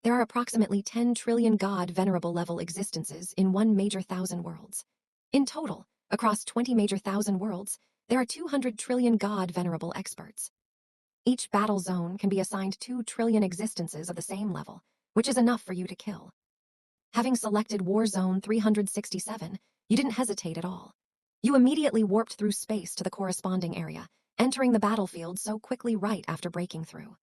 There are approximately 10 trillion God-venerable level existences in one major thousand worlds. In total, across 20 major thousand worlds, there are 200 trillion God-venerable experts. Each battle zone can be assigned 2 trillion existences of the same level, which is enough for you to kill. Having selected War Zone 367, you didn't hesitate at all. You immediately warped through space to the corresponding area, entering the battlefield so quickly right after breaking through.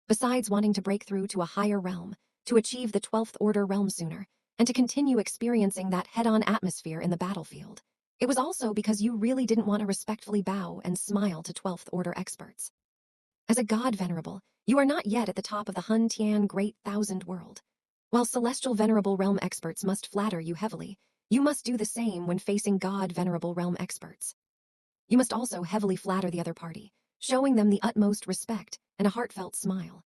Besides wanting to break through to a higher realm, to achieve the 12th Order realm sooner, and to continue experiencing that head-on atmosphere in the battlefield, it was also because you really didn't want to respectfully bow and smile to 12th Order experts. As a God Venerable, you are not yet at the top of the Hun Tian Great Thousand World. While Celestial Venerable Realm experts must flatter you heavily, you must do the same when facing God Venerable Realm experts. You must also heavily flatter the other party, showing them the utmost respect and a heartfelt smile.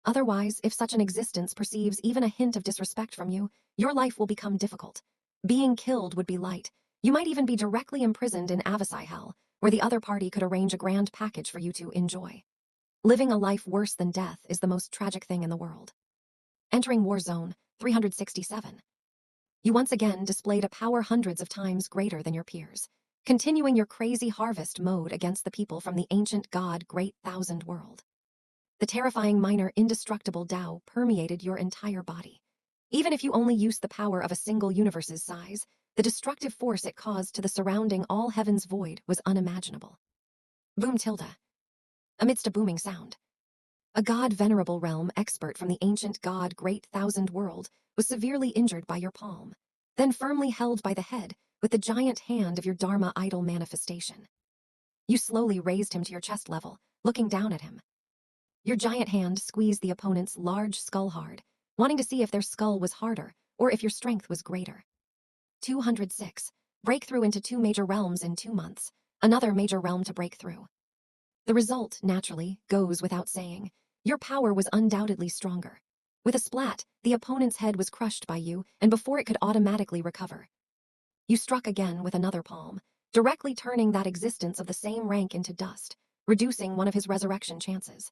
Otherwise, if such an existence perceives even a hint of disrespect from you, your life will become difficult. Being killed would be light. You might even be directly imprisoned in Avasai Hell, where the other party could arrange a grand package for you to enjoy. Living a life worse than death is the most tragic thing in the world. Entering War Zone 367. You once again displayed a power hundreds of times greater than your peers, continuing your crazy harvest mode against the people from the ancient God Great Thousand World. The terrifying minor indestructible Tao permeated your entire body. Even if you only used the power of a single universe's size, the destructive force it caused to the surrounding all heaven's void was unimaginable. Boom tilde. Amidst a booming sound, a God-venerable realm expert from the ancient God Great Thousand World was severely injured by your palm, then firmly held by the head with the giant hand of your Dharma idol manifestation. You slowly raised him to your chest level, looking down at him. Your giant hand squeezed the opponent's large skull hard, wanting to see if their skull was harder or if your strength was greater. 206. Breakthrough into 2 major realms in 2 months, another major realm to break through. The result, naturally, goes without saying. Your power was undoubtedly stronger. With a splat, the opponent's head was crushed by you, and before it could automatically recover, you struck again with another palm, directly turning that existence of the same rank into dust, reducing one of his resurrection chances.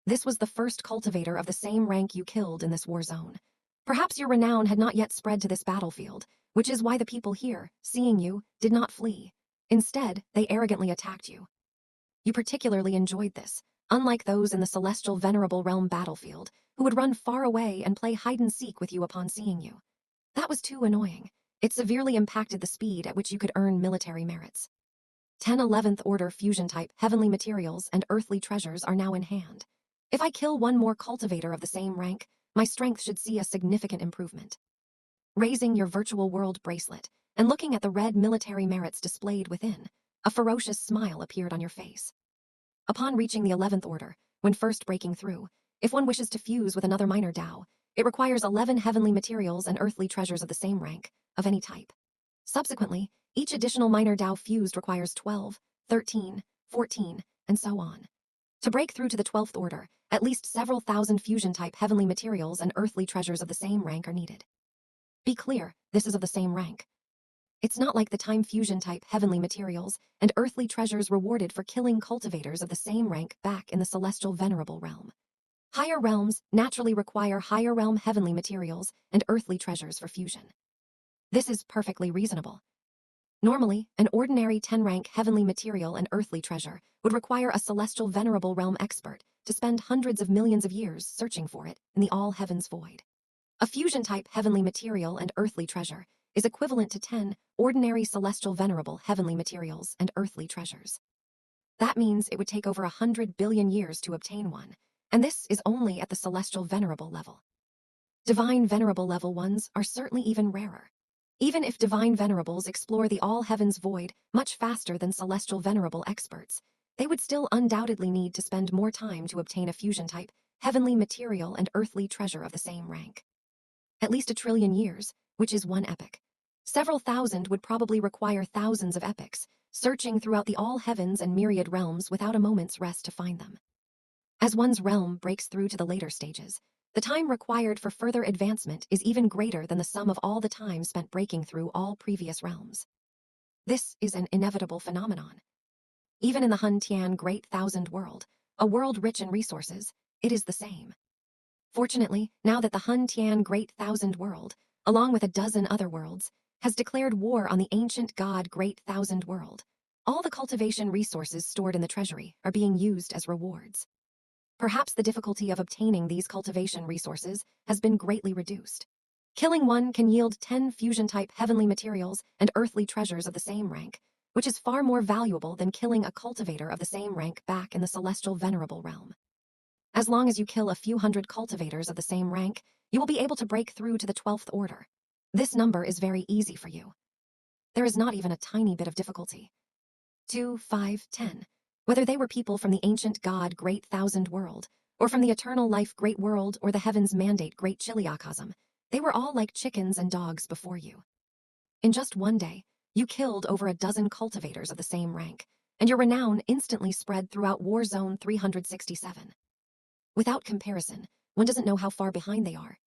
This was the first cultivator of the same rank you killed in this war zone. Perhaps your renown had not yet spread to this battlefield, which is why the people here, seeing you, did not flee. Instead, they arrogantly attacked you. You particularly enjoyed this, unlike those in the Celestial Venerable Realm battlefield, who would run far away and play hide-and-seek with you upon seeing you. That was too annoying. It severely impacted the speed at which you could earn military merits. 10 11th Order fusion-type heavenly materials and earthly treasures are now in hand. If I kill one more cultivator of the same rank, my strength should see a significant improvement. Raising your virtual world bracelet and looking at the red military merits displayed within, a ferocious smile appeared on your face. Upon reaching the 11th Order, when first breaking through, if one wishes to fuse with another minor Tao, it requires 11 heavenly materials and earthly treasures of the same rank, of any type. Subsequently, each additional minor Tao fused requires 12, 13, 14, and so on. To break through to the 12th Order, at least several thousand fusion-type heavenly materials and earthly treasures of the same rank are needed. Be clear, this is of the same rank. It's not like the time fusion-type heavenly materials and earthly treasures rewarded for killing cultivators of the same rank back in the Celestial Venerable Realm. Higher realms naturally require higher realm heavenly materials and earthly treasures for fusion. This is perfectly reasonable. Normally, an ordinary 10-rank heavenly material and earthly treasure would require a Celestial Venerable Realm expert to spend hundreds of millions of years searching for it in the all heavens void. A fusion-type heavenly material and earthly treasure is equivalent to 10 ordinary Celestial Venerable heavenly materials and earthly treasures. That means it would take over 100 billion years to obtain one, and this is only at the Celestial Venerable level. Divine Venerable level ones are certainly even rarer. Even if Divine Venerables explore the all heavens void much faster than Celestial Venerable experts, they would still undoubtedly need to spend more time to obtain a fusion-type heavenly material and earthly treasure of the same rank. At least 1 trillion years, which is 1 epoch. Several thousand would probably require thousands of epochs, searching throughout the all heavens and myriad realms without a moment's rest to find them. As one's realm breaks through to the later stages, the time required for further advancement is even greater than the sum of all the time spent breaking through all previous realms. This is an inevitable phenomenon. Even in the Hun Tian Great Thousand World, a world rich in resources, it is the same. Fortunately, now that the Hun Tian Great Thousand World, along with a dozen other worlds, has declared war on the ancient god Great Thousand World, all the cultivation resources stored in the treasury are being used as rewards. Perhaps the difficulty of obtaining these cultivation resources has been greatly reduced. Killing one can yield 10 fusion-type heavenly materials and earthly treasures of the same rank, which is far more valuable than killing a cultivator of the same rank back in the celestial venerable realm. As long as you kill a few hundred cultivators of the same rank, you will be able to break through to the 12th order. This number is very easy for you. There is not even a tiny bit of difficulty. 2, 5, 10. Whether they were people from the ancient god Great Thousand World, or from the eternal life Great World or the heavens mandate Great Chiliacosm, they were all like chickens and dogs before you. In just one day, you killed over a dozen cultivators of the same rank, and your renown instantly spread throughout War Zone 367. Without comparison, one doesn't know how far behind they are.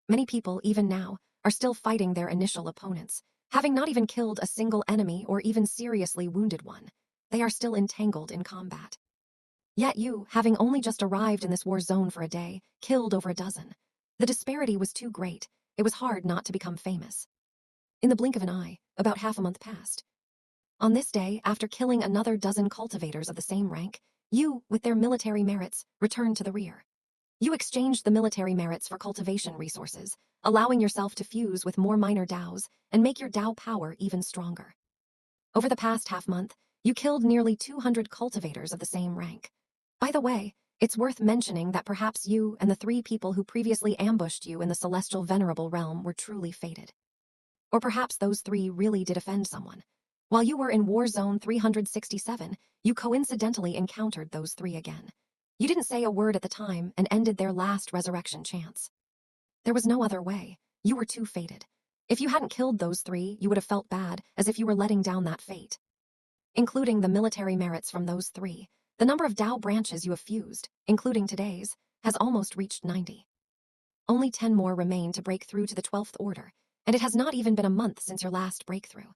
Many people, even now, are still fighting their initial opponents, having not even killed a single enemy or even seriously wounded one. They are still entangled in combat. Yet you, having only just arrived in this war zone for a day, killed over a dozen. The disparity was too great. It was hard not to become famous. In the blink of an eye, about half a month passed. On this day, after killing another dozen cultivators of the same rank, you, with their military merits, returned to the rear. You exchanged the military merits for cultivation resources, allowing yourself to fuse with more minor DAOs and make your DAO power even stronger. Over the past half-month, you killed nearly 200 cultivators of the same rank. By the way, it's worth mentioning that perhaps you and the 3 people who previously ambushed you in the celestial venerable realm were truly fated. Or perhaps those 3 really did offend someone. While you were in War Zone 367, you coincidentally encountered those 3 again. You didn't say a word at the time and ended their last resurrection chance. There was no other way. You were too fated. If you hadn't killed those 3, you would have felt bad, as if you were letting down that fate. Including the military merits from those 3, the number of DAO branches you have fused, including today's, has almost reached 90. Only 10 more remain to break through to the 12th order, and it has not even been a month since your last breakthrough.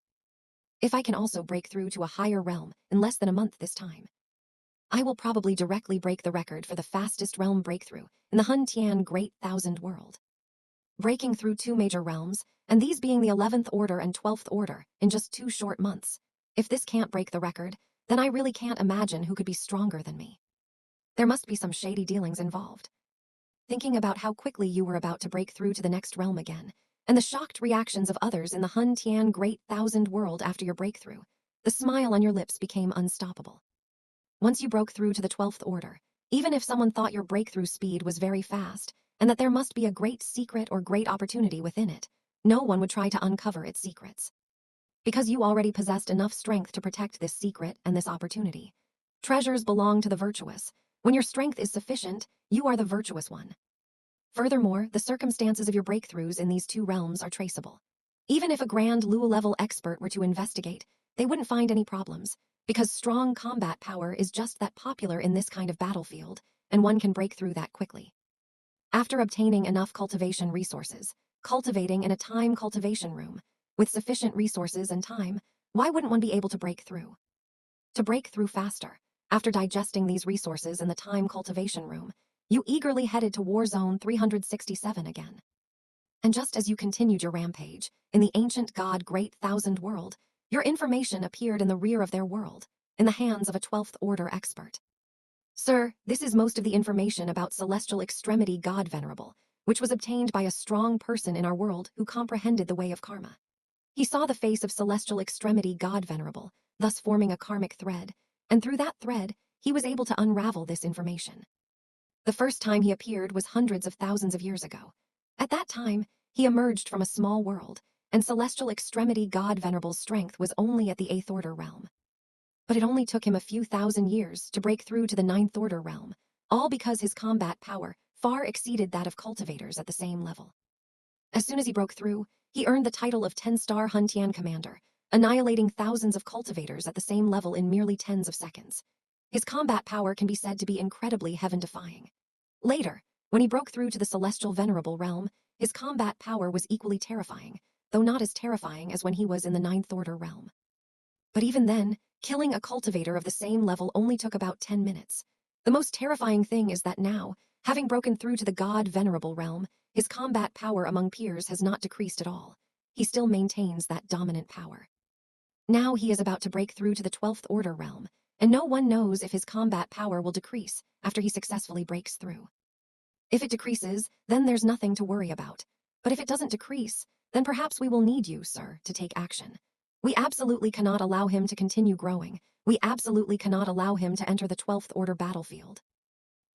If I can also break through to a higher realm in less than a month this time, I will probably directly break the record for the fastest realm breakthrough in the Hun Tian Great Thousand World. Breaking through 2 major realms, and these being the 11th order and 12th order, in just 2 short months. If this can't break the record, then I really can't imagine who could be stronger than me. There must be some shady dealings involved. Thinking about how quickly you were about to break through to the next realm again, and the shocked reactions of others in the Hun Tian Great Thousand World after your breakthrough, the smile on your lips became unstoppable. Once you broke through to the 12th order, even if someone thought your breakthrough speed was very fast, and that there must be a great secret or great opportunity within it, no one would try to uncover its secrets. Because you already possessed enough strength to protect this secret and this opportunity. Treasures belong to the virtuous. When your strength is sufficient, you are the virtuous one. Furthermore, the circumstances of your breakthroughs in these 2 realms are traceable. Even if a Grand Lu-level expert were to investigate, they wouldn't find any problems, because strong combat power is just that popular in this kind of battlefield, and one can break through that quickly. After obtaining enough cultivation resources, cultivating in a time cultivation room, with sufficient resources and time, why wouldn't one be able to break through? To break through faster, after digesting these resources in the time cultivation room, you eagerly headed to War Zone 367 again. And just as you continued your rampage, in the ancient god Great Thousand World, your information appeared in the rear of their world, in the hands of a 12th order expert. Sir, this is most of the information about Celestial Extremity God Venerable, which was obtained by a strong person in our world who comprehended the way of karma. He saw the face of Celestial Extremity God Venerable, thus forming a karmic thread, and through that thread, he was able to unravel this information. The first time he appeared was hundreds of thousands of years ago. At that time, he emerged from a small world, and Celestial Extremity God Venerable's strength was only at the 8th order realm. But it only took him a few thousand years to break through to the 9th order realm, all because his combat power far exceeded that of cultivators at the same level. As soon as he broke through, he earned the title of 10-star Hun Tian Commander, annihilating thousands of cultivators at the same level in merely tens of seconds. His combat power can be said to be incredibly heaven-defying. Later, when he broke through to the Celestial Venerable realm, his combat power was equally terrifying, though not as terrifying as when he was in the 9th order realm. But even then, killing a cultivator of the same level only took about 10 minutes. The most terrifying thing is that now, Having broken through to the God-venerable realm, his combat power among peers has not decreased at all. He still maintains that dominant power. Now he is about to break through to the 12th Order realm, and no one knows if his combat power will decrease after he successfully breaks through. If it decreases, then there's nothing to worry about. But if it doesn't decrease, then perhaps we will need you, sir, to take action. We absolutely cannot allow him to continue growing. We absolutely cannot allow him to enter the 12th Order battlefield.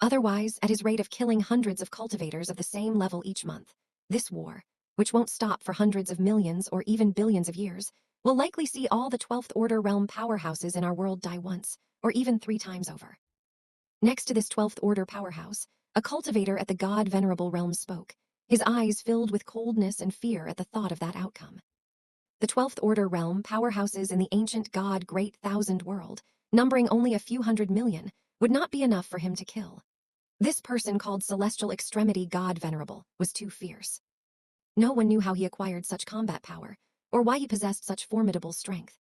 Otherwise, at his rate of killing hundreds of cultivators of the same level each month, this war, which won't stop for hundreds of millions or even billions of years, will likely see all the 12th Order realm powerhouses in our world die once, or even 3 times over. Next to this 12th Order powerhouse, a cultivator at the God-venerable realm spoke, his eyes filled with coldness and fear at the thought of that outcome. The 12th Order realm powerhouses in the ancient God Great Thousand World, numbering only a few hundred million, would not be enough for him to kill. This person called Celestial Extremity God Venerable was too fierce. No one knew how he acquired such combat power, or why he possessed such formidable strength.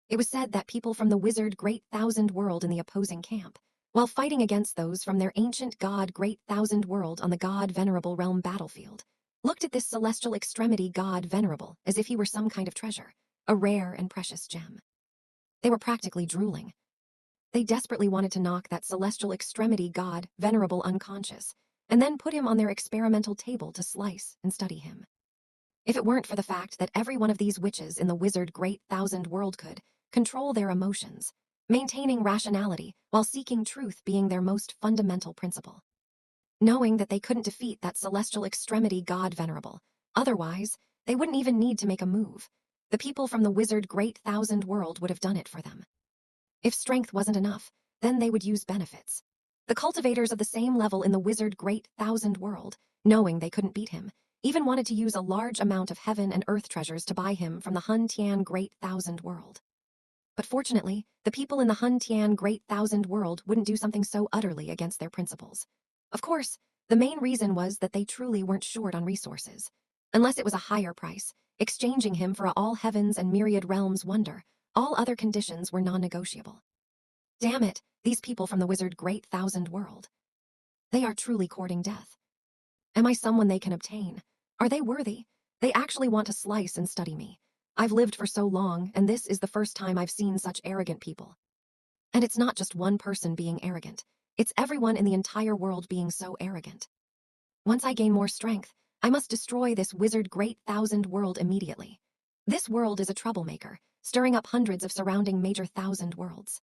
It was said that people from the wizard Great Thousand World in the opposing camp, while fighting against those from their ancient God Great Thousand World on the God Venerable realm battlefield, looked at this Celestial Extremity God Venerable as if he were some kind of treasure, a rare and precious gem. They were practically drooling. They desperately wanted to knock that Celestial Extremity God Venerable unconscious, and then put him on their experimental table to slice and study him. If it weren't for the fact that every one of these witches in the wizard Great Thousand World could control their emotions, maintaining rationality while seeking truth being their most fundamental principle. Knowing that they couldn't defeat that Celestial Extremity God Venerable, otherwise, they wouldn't even need to make a move. The people from the wizard Great Thousand World would have done it for them. If strength wasn't enough, then they would use benefits. The cultivators of the same level in the wizard Great Thousand World, knowing they couldn't beat him, even wanted to use a large amount of heaven and earth treasures to buy him from the Hun Tian Great Thousand World. But fortunately, the people in the Hun Tian Great Thousand World wouldn't do something so utterly against their principles. Of course, the main reason was that they truly weren't short on resources. Unless it was a higher price, exchanging him for all heavens and myriad realms wonder, all other conditions were non-negotiable. Damn it, these people from the wizard Great Thousand World. They are truly courting death. Am I someone they can obtain? Are they worthy? They actually want to slice and study me. I've lived for so long, and this is the first time I've seen such arrogant people. And it's not just one person being arrogant. It's everyone in the entire world being so arrogant. Once I gain more strength, I must destroy this wizard Great Thousand World immediately. This world is a troublemaker, stirring up hundreds of surrounding major thousand worlds.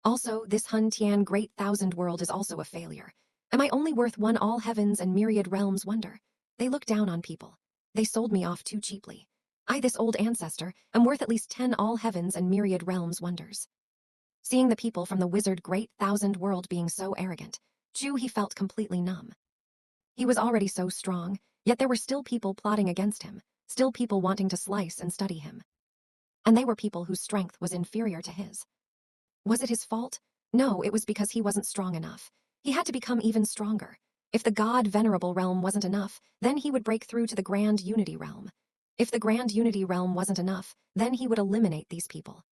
Also, this Hun Tian Great Thousand World is also a failure. Am I only worth one all heavens and myriad realms wonder? They look down on people. They sold me off too cheaply. I, this old ancestor, am worth at least 10 all heavens and myriad realms wonders. Seeing the people from the wizard Great Thousand World being so arrogant, Chu He felt completely numb. He was already so strong, yet there were still people plotting against him, still people wanting to slice and study him. And they were people whose strength was inferior to his. Was it his fault? No, it was because he wasn't strong enough. He had to become even stronger. If the God Venerable realm wasn't enough, then he would break through to the Grand Unity realm. If the Grand Unity realm wasn't enough, then he would eliminate these people.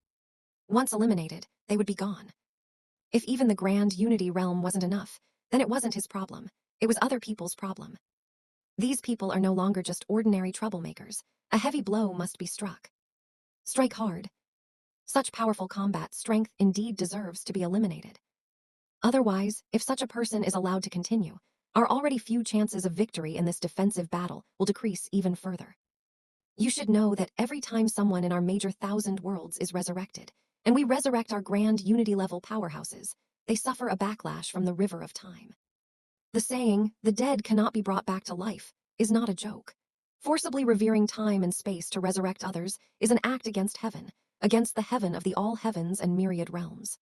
Once eliminated, they would be gone. If even the Grand Unity realm wasn't enough, then it wasn't his problem. It was other people's problem. These people are no longer just ordinary troublemakers. A heavy blow must be struck. Strike hard. Such powerful combat strength indeed deserves to be eliminated. Otherwise, if such a person is allowed to continue, our already few chances of victory in this defensive battle will decrease even further. You should know that every time someone in our major thousand worlds is resurrected, and we resurrect our grand unity-level powerhouses, they suffer a backlash from the river of time. The saying, "the dead cannot be brought back to life," is not a joke. Forcibly revering time and space to resurrect others is an act against heaven, against the heaven of the all heavens and myriad realms.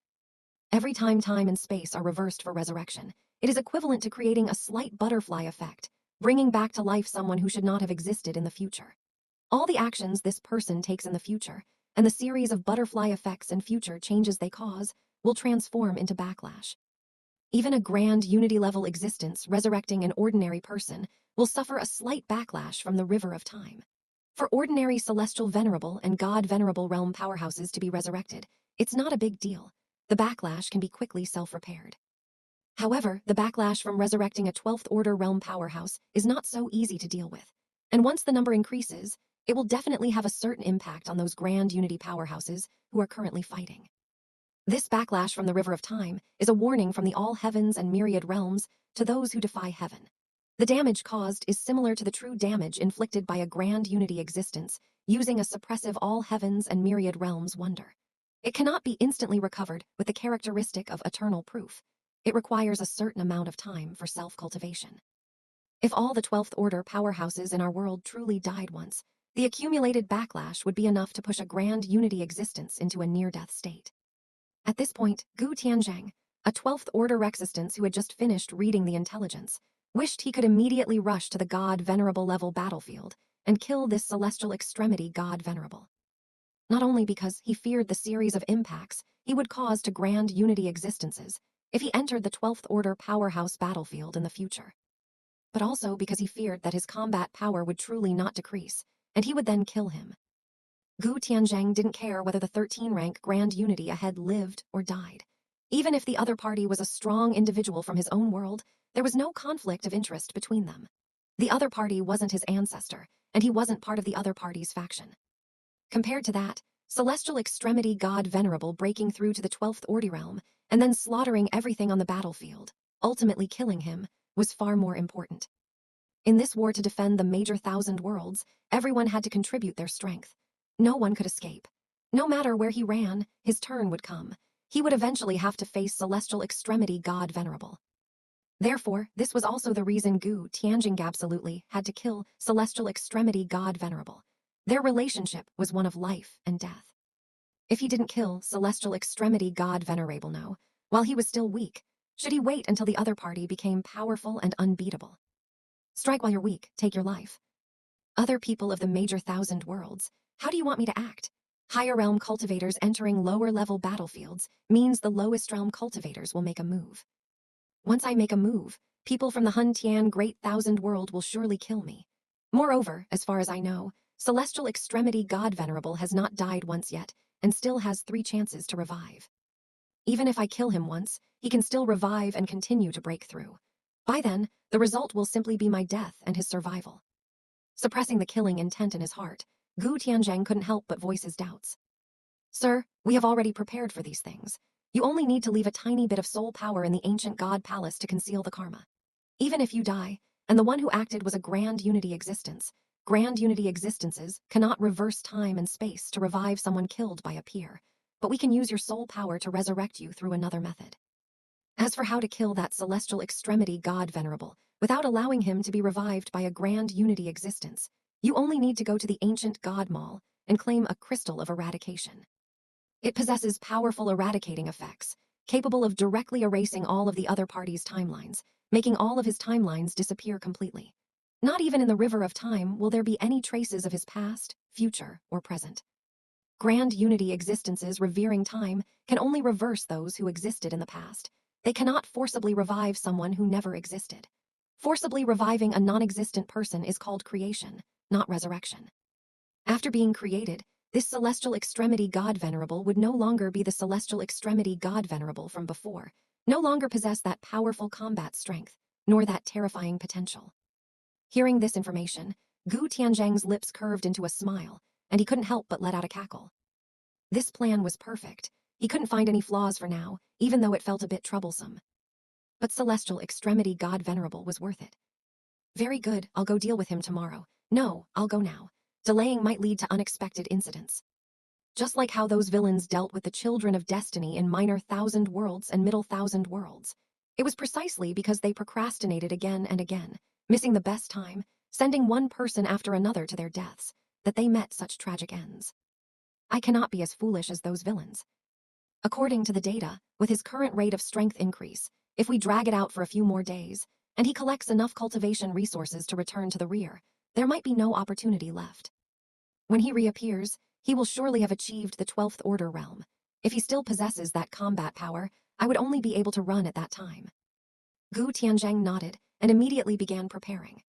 Every time time and space are reversed for resurrection, it is equivalent to creating a slight butterfly effect, bringing back to life someone who should not have existed in the future. All the actions this person takes in the future, and the series of butterfly effects and future changes they cause, will transform into backlash. Even a grand unity-level existence resurrecting an ordinary person will suffer a slight backlash from the river of time. For ordinary celestial venerable and God venerable realm powerhouses to be resurrected, it's not a big deal. The backlash can be quickly self-repaired. However, the backlash from resurrecting a 12th order realm powerhouse is not so easy to deal with. And once the number increases, it will definitely have a certain impact on those grand unity powerhouses who are currently fighting. This backlash from the River of Time is a warning from the all heavens and myriad realms to those who defy heaven. The damage caused is similar to the true damage inflicted by a grand unity existence using a suppressive all heavens and myriad realms wonder. It cannot be instantly recovered with the characteristic of eternal proof. It requires a certain amount of time for self-cultivation. If all the 12th order powerhouses in our world truly died once, the accumulated backlash would be enough to push a grand unity existence into a near-death state. At this point, Gu Tianzhang, a 12th order existence who had just finished reading the intelligence, wished he could immediately rush to the God Venerable level battlefield and kill this celestial extremity God Venerable. Not only because he feared the series of impacts he would cause to grand unity existences if he entered the 12th order powerhouse battlefield in the future, but also because he feared that his combat power would truly not decrease, and he would then kill him. Gu Tianzhang didn't care whether the 13-rank Grand Unity ahead lived or died. Even if the other party was a strong individual from his own world, there was no conflict of interest between them. The other party wasn't his ancestor, and he wasn't part of the other party's faction. Compared to that, Celestial Extremity God Venerable breaking through to the 12th Order realm and then slaughtering everything on the battlefield, ultimately killing him, was far more important. In this war to defend the major 1,000 worlds, everyone had to contribute their strength. No one could escape. No matter where he ran, his turn would come. He would eventually have to face Celestial Extremity God Venerable. Therefore, this was also the reason Gu Tianjing absolutely had to kill Celestial Extremity God Venerable. Their relationship was one of life and death. If he didn't kill Celestial Extremity God Venerable now, while he was still weak, should he wait until the other party became powerful and unbeatable? Strike while you're weak, take your life. Other people of the major 1,000 worlds, how do you want me to act? Higher realm cultivators entering lower level battlefields means the lowest realm cultivators will make a move. Once I make a move, people from the Hun Tian Great 1,000 world will surely kill me. Moreover, as far as I know, Celestial Extremity God Venerable has not died once yet and still has 3 chances to revive. Even if I kill him once, he can still revive and continue to break through. By then, the result will simply be my death and his survival. Suppressing the killing intent in his heart, Gu Tianzhang couldn't help but voice his doubts. Sir, we have already prepared for these things. You only need to leave a tiny bit of soul power in the ancient God Palace to conceal the karma. Even if you die, and the one who acted was a grand unity existence, grand unity existences cannot reverse time and space to revive someone killed by a peer, but we can use your soul power to resurrect you through another method. As for how to kill that Celestial Extremity God Venerable without allowing him to be revived by a grand unity existence, you only need to go to the ancient God Mall and claim a crystal of eradication. It possesses powerful eradicating effects, capable of directly erasing all of the other party's timelines, making all of his timelines disappear completely. Not even in the River of Time will there be any traces of his past, future, or present. Grand unity existences revering time can only reverse those who existed in the past. They cannot forcibly revive someone who never existed. Forcibly reviving a non-existent person is called creation, not resurrection. After being created, this Celestial Extremity God Venerable would no longer be the Celestial Extremity God Venerable from before, no longer possess that powerful combat strength, nor that terrifying potential. Hearing this information, Gu Tianzhang's lips curved into a smile, and he couldn't help but let out a cackle. This plan was perfect. He couldn't find any flaws for now, even though it felt a bit troublesome. But Celestial Extremity God Venerable was worth it. Very good, I'll go deal with him tomorrow. No, I'll go now. Delaying might lead to unexpected incidents. Just like how those villains dealt with the children of destiny in minor 1,000 worlds and middle 1,000 worlds. It was precisely because they procrastinated again and again, missing the best time, sending one person after another to their deaths, that they met such tragic ends. I cannot be as foolish as those villains. According to the data, with his current rate of strength increase, if we drag it out for a few more days, and he collects enough cultivation resources to return to the rear, there might be no opportunity left. When he reappears, he will surely have achieved the 12th Order realm. If he still possesses that combat power, I would only be able to run at that time. Gu Tianzhang nodded and immediately began preparing.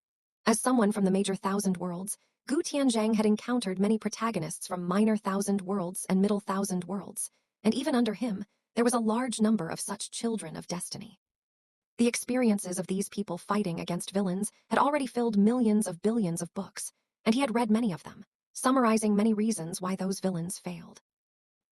As someone from the major 1,000 worlds, Gu Tianzhang had encountered many protagonists from minor 1,000 worlds and middle 1,000 worlds, and even under him, there was a large number of such children of destiny. The experiences of these people fighting against villains had already filled millions of billions of books, and he had read many of them, summarizing many reasons why those villains failed.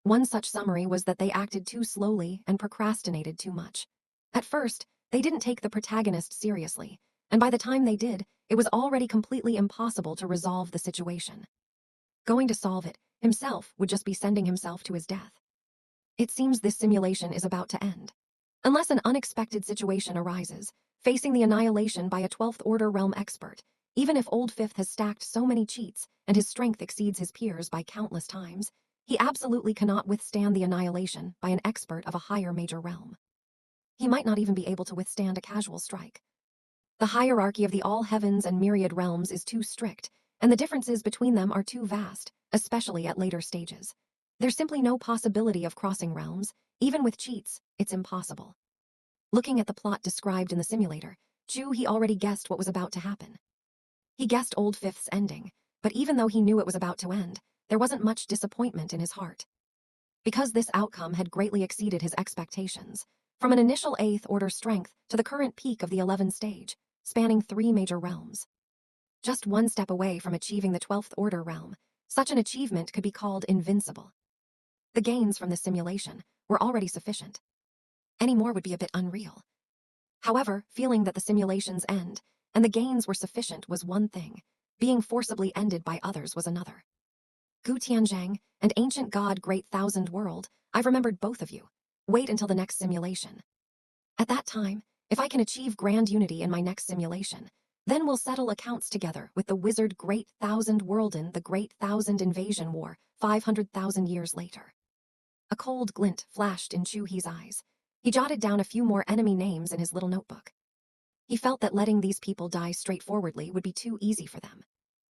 One such summary was that they acted too slowly and procrastinated too much. At first, they didn't take the protagonist seriously, and by the time they did, it was already completely impossible to resolve the situation. Going to solve it himself would just be sending himself to his death. It seems this simulation is about to end. Unless an unexpected situation arises, facing the annihilation by a 12th Order realm expert, even if Old Fifth has stacked so many cheats and his strength exceeds his peers by countless times, he absolutely cannot withstand the annihilation by an expert of a higher major realm. He might not even be able to withstand a casual strike. The hierarchy of the all heavens and myriad realms is too strict, and the differences between them are too vast, especially at later stages. There's simply no possibility of crossing realms. Even with cheats, it's impossible. Looking at the plot described in the simulator, Chu He already guessed what was about to happen. He guessed Old Fifth's ending, but even though he knew it was about to end, there wasn't much disappointment in his heart. Because this outcome had greatly exceeded his expectations, from an initial 8th Order strength to the current peak of the 11th stage, spanning 3 major realms. Just one step away from achieving the 12th Order realm, such an achievement could be called invincible. The gains from this simulation were already sufficient. Any more would be a bit unreal. However, feeling that the simulation's end and the gains were sufficient was one thing, being forcibly ended by others was another. Gu Tianzhang and Ancient God Great Thousand World, I've remembered both of you. Wait until the next simulation. At that time, if I can achieve grand unity in my next simulation, then we'll settle accounts together with the wizard Great Thousand World in the Great Thousand Invasion War 500,000 years later. A cold glint flashed in Chu He's eyes. He jotted down a few more enemy names in his little notebook. He felt that letting these people die straightforwardly would be too easy for them.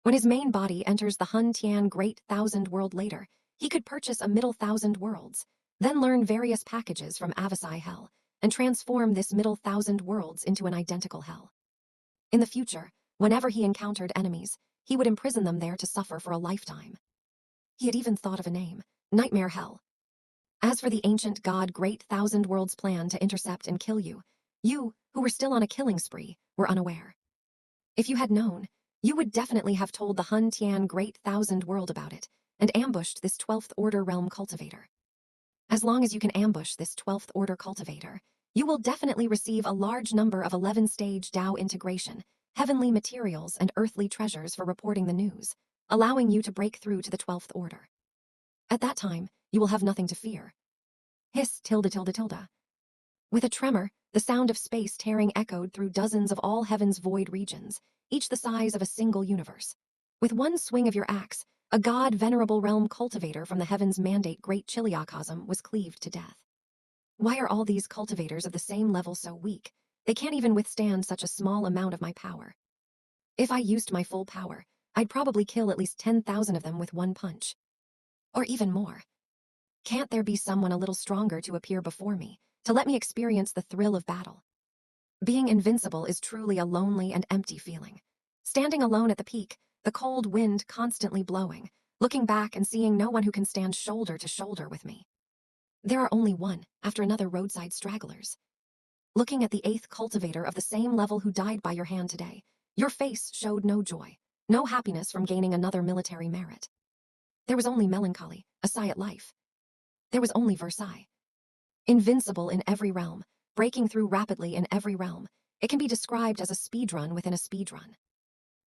When his main body enters the Hun Tian Great Thousand World later, he could purchase a middle thousand worlds, then learn various packages from Avasai Hell, and transform this middle thousand worlds into an identical hell. In the future, whenever he encountered enemies, he would imprison them there to suffer for a lifetime. He had even thought of a name, Nightmare Hell. As for the Ancient God Great Thousand Worlds plan to intercept and kill you, you, who were still on a killing spree, were unaware. If you had known, you would definitely have told the Hun Tian Great Thousand World about it, and ambushed this 12th Order realm cultivator. As long as you can ambush this 12th Order cultivator, you will definitely receive a large number of 11-stage Dao integration, heavenly materials and earthly treasures for reporting the news, allowing you to break through to the 12th Order. At that time, you will have nothing to fear. Hiss tilde tilde tilde. With a tremor, the sound of space tearing echoed through dozens of all heaven's void regions, each the size of a single universe. With one swing of your axe, a god-venerable realm cultivator from the heavens mandate Great Chiliocosm was cleaved to death. Why are all these cultivators of the same level so weak? They can't even withstand such a small amount of my power. If I used my full power, I'd probably kill at least 10,000 of them with one punch. Or even more. Can't there be someone a little stronger to appear before me, to let me experience the thrill of battle? Being invincible is truly a lonely and empty feeling. Standing alone at the peak, the cold wind constantly blowing, looking back and seeing no one who can stand shoulder to shoulder with me. There are only one after another roadside stragglers. Looking at the 8th cultivator of the same level who died by your hand today, your face showed no joy, no happiness from gaining another military merit. There was only melancholy, a sigh at life. There was only Versailles. Invincible in every realm, breaking through rapidly in every realm, it can be described as a speedrun within a speedrun.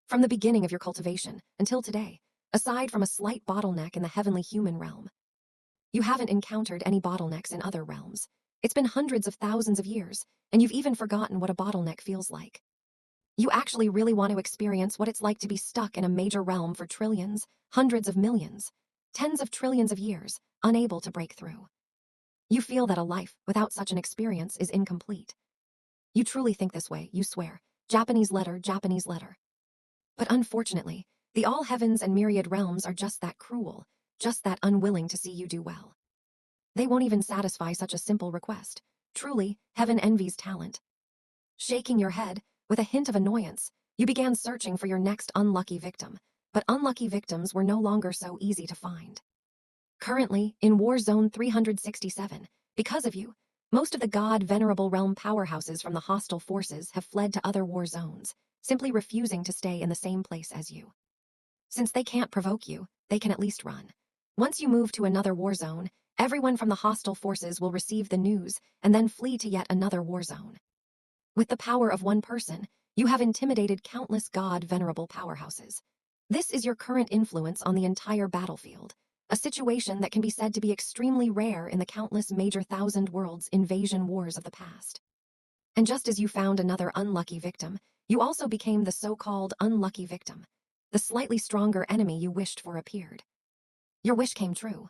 From the beginning of your cultivation until today, aside from a slight bottleneck in the heavenly human realm, you haven't encountered any bottlenecks in other realms. It's been hundreds of thousands of years, and you've even forgotten what a bottleneck feels like. You actually really want to experience what it's like to be stuck in a major realm for trillions, hundreds of millions, tens of trillions of years, unable to break through. You feel that a life without such an experience is incomplete. You truly think this way, you swear. Japanese letter, Japanese letter. But unfortunately, the all heavens and myriad realms are just that cruel, just that unwilling to see you do well. They won't even satisfy such a simple request. Truly, heaven envies talent. Shaking your head, with a hint of annoyance, you began searching for your next unlucky victim, but unlucky victims were no longer so easy to find. Currently, in War Zone 367, because of you, Most of the God-venerable realm powerhouses from the hostile forces have fled to other war zones, simply refusing to stay in the same place as you. Since they can't provoke you, they can at least run. Once you move to another war zone, everyone from the hostile forces will receive the news and then flee to yet another war zone. With the power of one person, you have intimidated countless God-venerable powerhouses. This is your current influence on the entire battlefield, a situation that can be said to be extremely rare in the countless major thousand worlds invasion wars of the past. And just as you found another unlucky victim, you also became the so-called unlucky victim. The slightly stronger enemy you wished for appeared. Your wish came true.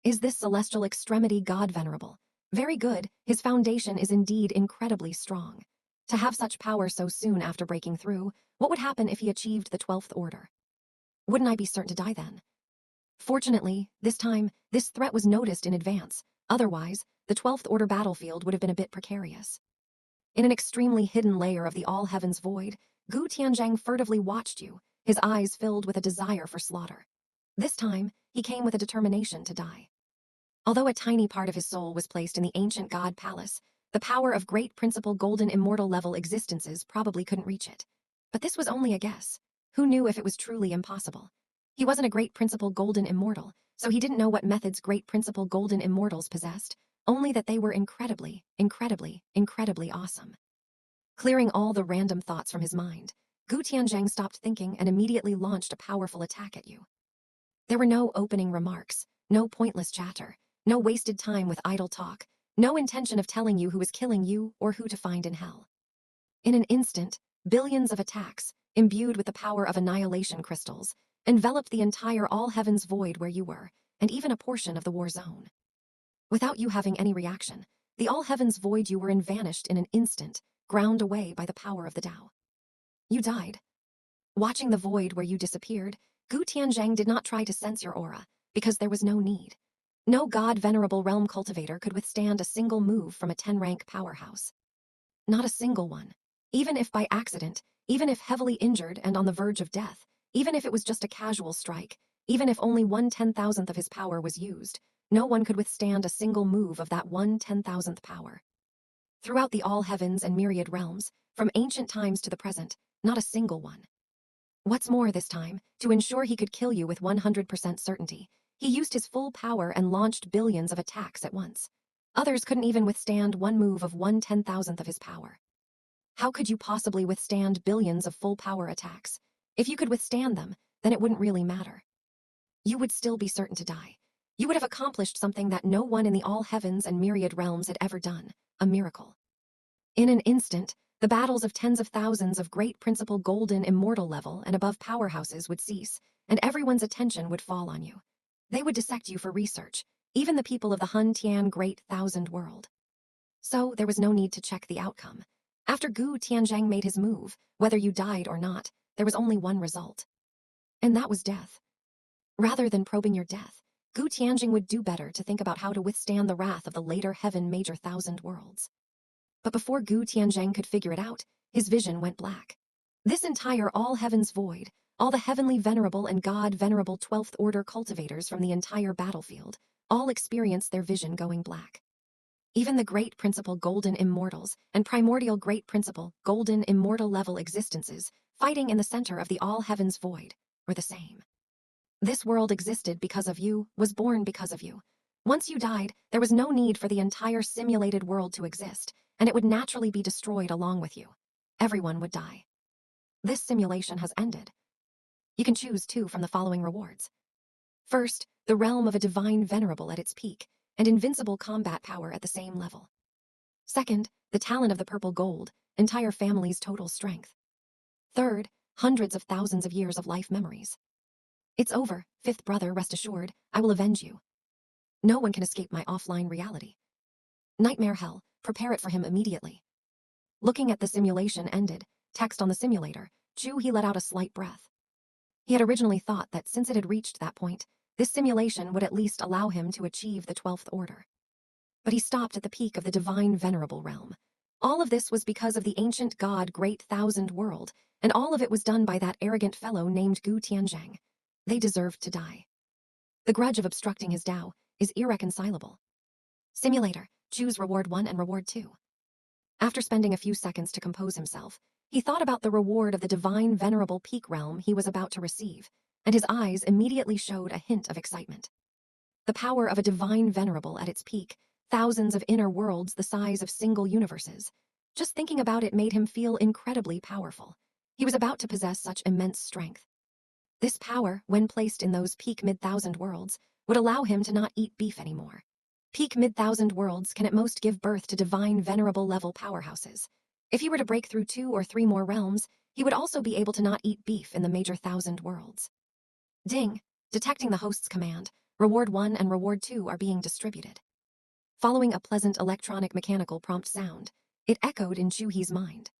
Is this celestial extremity God-venerable? Very good, his foundation is indeed incredibly strong. To have such power so soon after breaking through, what would happen if he achieved the 12th order? Wouldn't I be certain to die then? Fortunately, this time, this threat was noticed in advance. Otherwise, the 12th order battlefield would have been a bit precarious. In an extremely hidden layer of the all-heavens void, Gu Tianzhang furtively watched you, his eyes filled with a desire for slaughter. This time, he came with a determination to die. Although a tiny part of his soul was placed in the ancient god palace, the power of great principle golden immortal level existences probably couldn't reach it. But this was only a guess. Who knew if it was truly impossible? He wasn't a great principle golden immortal, so he didn't know what methods great principle golden immortals possessed, only that they were incredibly, incredibly, incredibly awesome. Clearing all the random thoughts from his mind, Gu Tianzhang stopped thinking and immediately launched a powerful attack at you. There were no opening remarks, no pointless chatter, no wasted time with idle talk, no intention of telling you who is killing you or who to find in hell. In an instant, billions of attacks, imbued with the power of annihilation crystals, enveloped the entire all-heavens void where you were, and even a portion of the war zone. Without you having any reaction, the all-heavens void you were in vanished in an instant, ground away by the power of the Tao. You died. Watching the void where you disappeared, Gu Tianzhang did not try to sense your aura, because there was no need. No God-venerable realm cultivator could withstand a single move from a 10-rank powerhouse. Not a single one. Even if by accident, even if heavily injured and on the verge of death, even if it was just a casual strike, even if only 1/10,000th of his power was used, no one could withstand a single move of that 1/10,000th power. Throughout the all-heavens and myriad realms, from ancient times to the present, not a single one. What's more this time, to ensure he could kill you with 100% certainty, he used his full power and launched billions of attacks at once. Others couldn't even withstand one move of 1/10,000th of his power. How could you possibly withstand billions of full power attacks? If you could withstand them, then it wouldn't really matter. You would still be certain to die. You would have accomplished something that no one in the all heavens and myriad realms had ever done, a miracle. In an instant, the battles of tens of thousands of great principle golden immortal level and above powerhouses would cease, and everyone's attention would fall on you. They would dissect you for research, even the people of the Hun Tian Great Thousand World. So there was no need to check the outcome. After Gu Tianzhang made his move, whether you died or not, there was only one result. And that was death. Rather than probing your death, Gu Tianzhang would do better to think about how to withstand the wrath of the later heaven major thousand worlds. But before Gu Tianzhang could figure it out, his vision went black. This entire all-heavens void, all the heavenly venerable and God-venerable 12th order cultivators from the entire battlefield, all experienced their vision going black. Even the great principle golden immortals and primordial great principle golden immortal level existences fighting in the center of the all-heavens void were the same. This world existed because of you, was born because of you. Once you died, there was no need for the entire simulated world to exist, and it would naturally be destroyed along with you. Everyone would die. This simulation has ended. You can choose two from the following rewards. First, the realm of a divine venerable at its peak, and invincible combat power at the same level. Second, the talent of the purple gold, entire family's total strength. Third, hundreds of thousands of years of life memories. It's over, fifth brother, rest assured, I will avenge you. No one can escape my offline reality. Nightmare hell, prepare it for him immediately. Looking at the simulation ended, text on the simulator, Chu He let out a slight breath. He had originally thought that since it had reached that point, this simulation would at least allow him to achieve the 12th order. But he stopped at the peak of the divine venerable realm. All of this was because of the ancient god Great Thousand World, and all of it was done by that arrogant fellow named Gu Tianzhang. They deserved to die. The grudge of obstructing his Tao is irreconcilable. Simulator, Choose Reward 1 and Reward 2. After spending a few seconds to compose himself, he thought about the reward of the divine venerable peak realm he was about to receive, and his eyes immediately showed a hint of excitement. The power of a divine venerable at its peak, thousands of inner worlds the size of single universes. Just thinking about it made him feel incredibly powerful. He was about to possess such immense strength. This power, when placed in those peak mid-thousand worlds, would allow him to not eat beef anymore. Peak mid-thousand worlds can at most give birth to divine venerable level powerhouses. If he were to break through 2 or 3 more realms, he would also be able to not eat beef in the major thousand worlds. Ding! Detecting the host's command, Reward 1 and Reward 2 are being distributed. Following a pleasant electronic mechanical prompt sound, it echoed in Chu He's mind.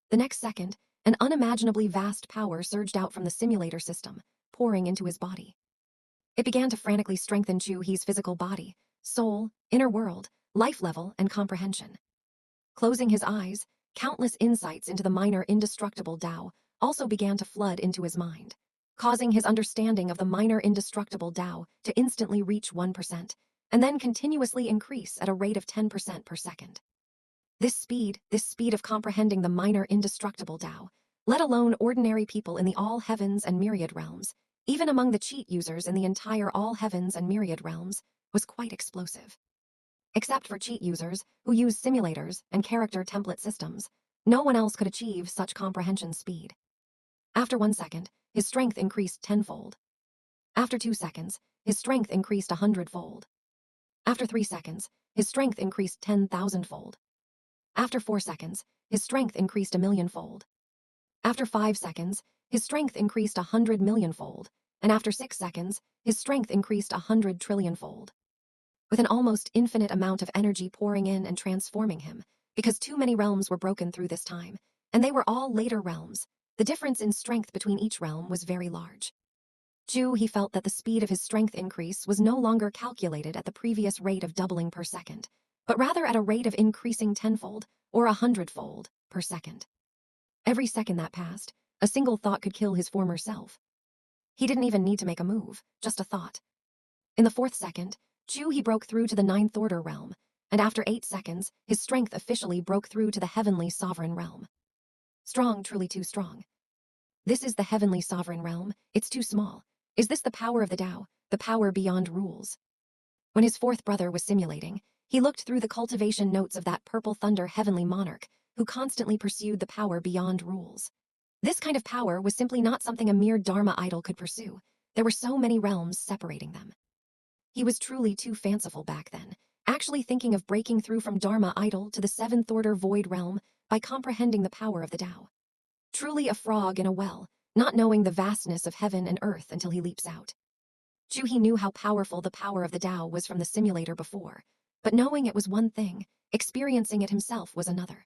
The next second, an unimaginably vast power surged out from the simulator system, pouring into his body. It began to frantically strengthen Chu He's physical body, soul, inner world, life level, and comprehension. Closing his eyes, countless insights into the minor indestructible Tao also began to flood into his mind, causing his understanding of the minor indestructible Tao to instantly reach 1%, and then continuously increase at a rate of 10% per second. This speed of comprehending the minor indestructible Tao, let alone ordinary people in the all heavens and myriad realms, even among the cheat users in the entire all heavens and myriad realms, was quite explosive. Except for cheat users who use simulators and character template systems, no one else could achieve such comprehension speed. After 1 second, his strength increased 10-fold. After 2 seconds, his strength increased 100-fold. After 3 seconds, his strength increased 10,000-fold. After 4 seconds, his strength increased 1,000,000-fold. After 5 seconds, his strength increased 100,000,000-fold, and after 6 seconds, his strength increased 100,000,000,000,000-fold. With an almost infinite amount of energy pouring in and transforming him, because too many realms were broken through this time, and they were all later realms, the difference in strength between each realm was very large. Chu He felt that the speed of his strength increase was no longer calculated at the previous rate of doubling per second, but rather at a rate of increasing 10-fold or 100-fold per second. Every second that passed, a single thought could kill his former self. He didn't even need to make a move, just a thought. In the 4th second, Chu He broke through to the 9th order realm, and after 8 seconds, his strength officially broke through to the heavenly sovereign realm. Strong, truly too strong. This is the heavenly sovereign realm, it's too small. Is this the power of the Tao, the power beyond rules? When his 4th brother was simulating, he looked through the cultivation notes of that purple thunder heavenly monarch who constantly pursued the power beyond rules. This kind of power was simply not something a mere Dharma idol could pursue. There were so many realms separating them. He was truly too fanciful back then, actually thinking of breaking through from Dharma idol to the 7th order void realm by comprehending the power of the Tao. Truly a frog in a well, not knowing the vastness of heaven and earth until he leaps out. Chu He knew how powerful the power of the Tao was from the simulator before, but knowing it was one thing, experiencing it himself was another.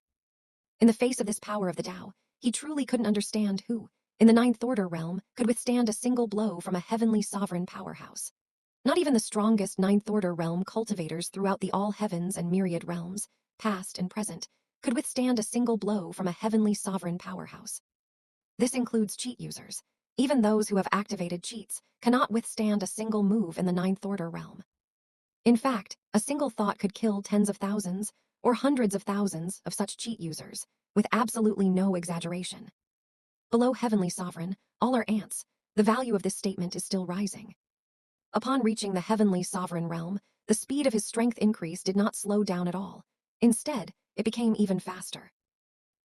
In the face of this power of the Tao, he truly couldn't understand who, in the 9th order realm, could withstand a single blow from a heavenly sovereign powerhouse. Not even the strongest 9th order realm cultivators throughout the all heavens and myriad realms, past and present, could withstand a single blow from a heavenly sovereign powerhouse. This includes cheat users. Even those who have activated cheats cannot withstand a single move in the 9th order realm. In fact, a single thought could kill tens of thousands or hundreds of thousands of such cheat users, with absolutely no exaggeration. Below heavenly sovereign, all are ants. The value of this statement is still rising. Upon reaching the heavenly sovereign realm, the speed of his strength increase did not slow down at all. Instead, it became even faster.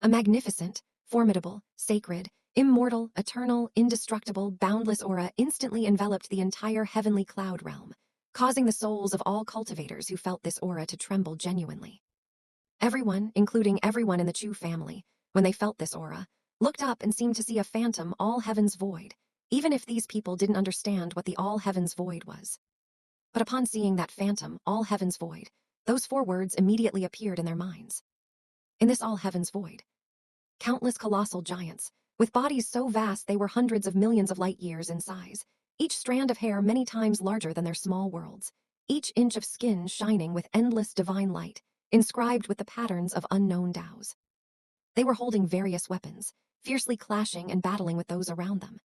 A magnificent, formidable, sacred, immortal, eternal, indestructible, boundless aura instantly enveloped the entire heavenly cloud realm, causing the souls of all cultivators who felt this aura to tremble genuinely. Everyone, including everyone in the Chu family, when they felt this aura, looked up and seemed to see a phantom all heavens void, even if these people didn't understand what the all heavens void was. But upon seeing that phantom, all heavens void, those 4 words immediately appeared in their minds. In this all heavens void, countless colossal giants, with bodies so vast they were hundreds of millions of light years in size, each strand of hair many times larger than their small worlds, each inch of skin shining with endless divine light, inscribed with the patterns of unknown Taos. They were holding various weapons, fiercely clashing and battling with those around them.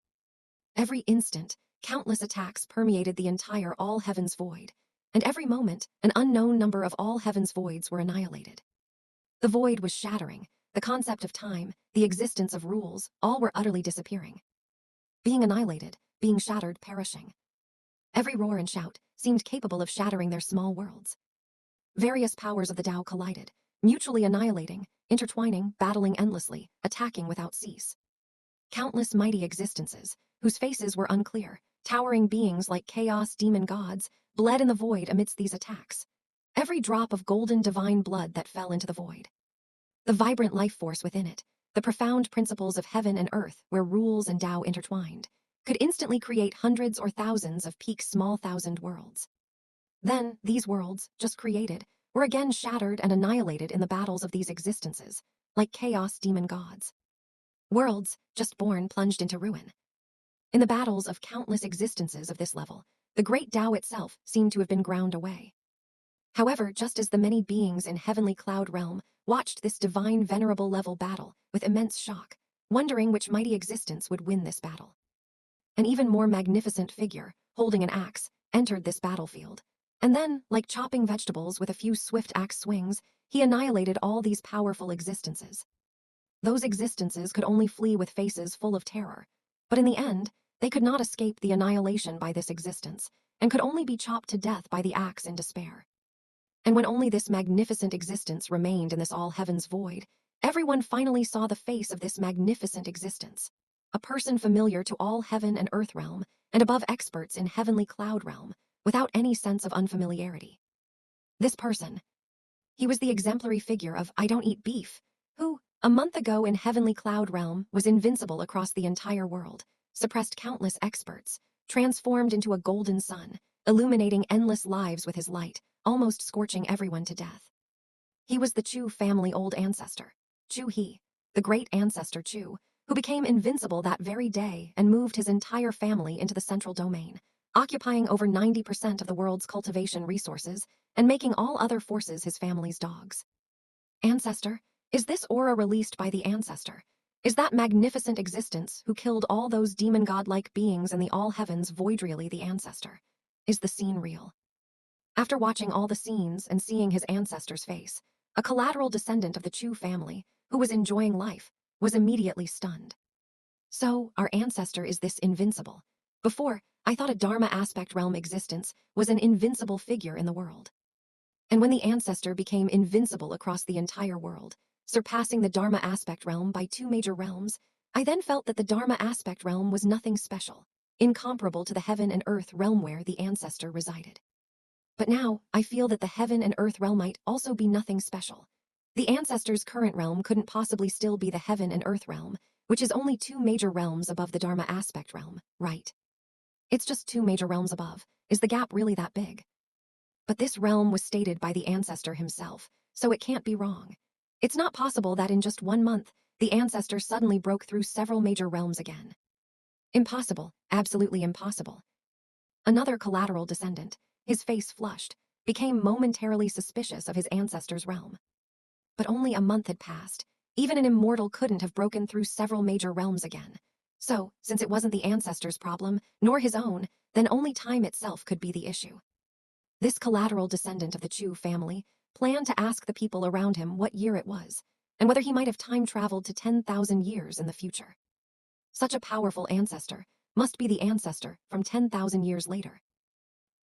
Every instant, countless attacks permeated the entire all heavens void, And every moment, an unknown number of all heaven's voids were annihilated. The void was shattering. The concept of time, the existence of rules, all were utterly disappearing. Being annihilated, being shattered, perishing. Every roar and shout seemed capable of shattering their small worlds. Various powers of the Tao collided, mutually annihilating, intertwining, battling endlessly, attacking without cease. Countless mighty existences, whose faces were unclear, towering beings like chaos demon gods, bled in the void amidst these attacks. Every drop of golden divine blood that fell into the void. The vibrant life force within it, the profound principles of heaven and earth where rules and Tao intertwined, could instantly create hundreds or thousands of peak small thousand worlds. Then, these worlds, just created, were again shattered and annihilated in the battles of these existences, like chaos demon gods. Worlds, just born, plunged into ruin. In the battles of countless existences of this level, the great Tao itself seemed to have been ground away. However, just as the many beings in heavenly cloud realm watched this divine venerable level battle with immense shock, wondering which mighty existence would win this battle. An even more magnificent figure, holding an axe, entered this battlefield. And then, like chopping vegetables with a few swift axe swings, he annihilated all these powerful existences. Those existences could only flee with faces full of terror, but in the end, they could not escape the annihilation by this existence, and could only be chopped to death by the axe in despair. And when only this magnificent existence remained in this all heavens void, everyone finally saw the face of this magnificent existence. A person familiar to all heaven and earth realm, and above experts in heavenly cloud realm, without any sense of unfamiliarity. This person. He was the exemplary figure of I don't eat beef, who, a month ago in heavenly cloud realm, was invincible across the entire world, suppressed countless experts, transformed into a golden sun, illuminating endless lives with his light, almost scorching everyone to death. He was the Chu family old ancestor, Chu He, the great ancestor Chu, who became invincible that very day and moved his entire family into the central domain, occupying over 90% of the world's cultivation resources and making all other forces his family's dogs. Ancestor, is this aura released by the ancestor? Is that magnificent existence who killed all those demon god-like beings in the all heavens void really the ancestor? Is the scene real? After watching all the scenes and seeing his ancestor's face, a collateral descendant of the Chu family, who was enjoying life, was immediately stunned. So, our ancestor is this invincible. Before, I thought a Dharma aspect realm existence was an invincible figure in the world. And when the ancestor became invincible across the entire world, surpassing the Dharma aspect realm by 2 major realms, I then felt that the Dharma aspect realm was nothing special, incomparable to the heaven and earth realm where the ancestor resided. But now, I feel that the heaven and earth realm might also be nothing special. The ancestor's current realm couldn't possibly still be the heaven and earth realm, which is only 2 major realms above the Dharma aspect realm, right? It's just 2 major realms above. Is the gap really that big? But this realm was stated by the ancestor himself, so it can't be wrong. It's not possible that in just 1 month, the ancestor suddenly broke through several major realms again. Impossible, absolutely impossible. Another collateral descendant, his face flushed, became momentarily suspicious of his ancestor's realm. But only a month had passed. Even an immortal couldn't have broken through several major realms again. So, since it wasn't the ancestor's problem, nor his own, then only time itself could be the issue. This collateral descendant of the Chu family planned to ask the people around him what year it was, and whether he might have time traveled to 10,000 years in the future. Such a powerful ancestor must be the ancestor from 10,000 years later.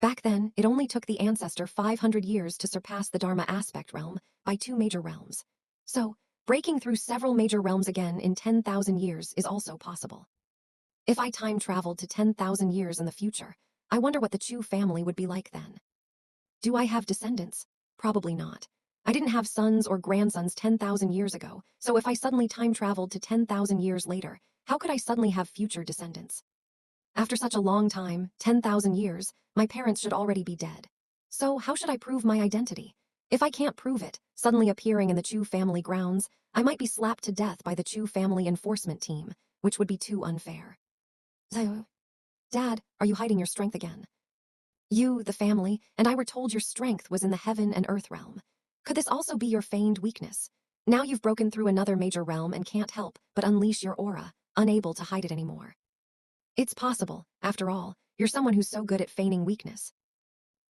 Back then, it only took the ancestor 500 years to surpass the Dharma aspect realm by 2 major realms. So, breaking through several major realms again in 10,000 years is also possible. If I time traveled to 10,000 years in the future, I wonder what the Chu family would be like then. Do I have descendants? Probably not. I didn't have sons or grandsons 10,000 years ago, so if I suddenly time traveled to 10,000 years later, how could I suddenly have future descendants? After such a long time, 10,000 years, my parents should already be dead. So how should I prove my identity? If I can't prove it, suddenly appearing in the Chu family grounds, I might be slapped to death by the Chu family enforcement team, which would be too unfair. So, Dad, are you hiding your strength again? You, the family, and I were told your strength was in the heaven and earth realm. Could this also be your feigned weakness? Now you've broken through another major realm and can't help but unleash your aura, unable to hide it anymore. It's possible, after all, you're someone who's so good at feigning weakness.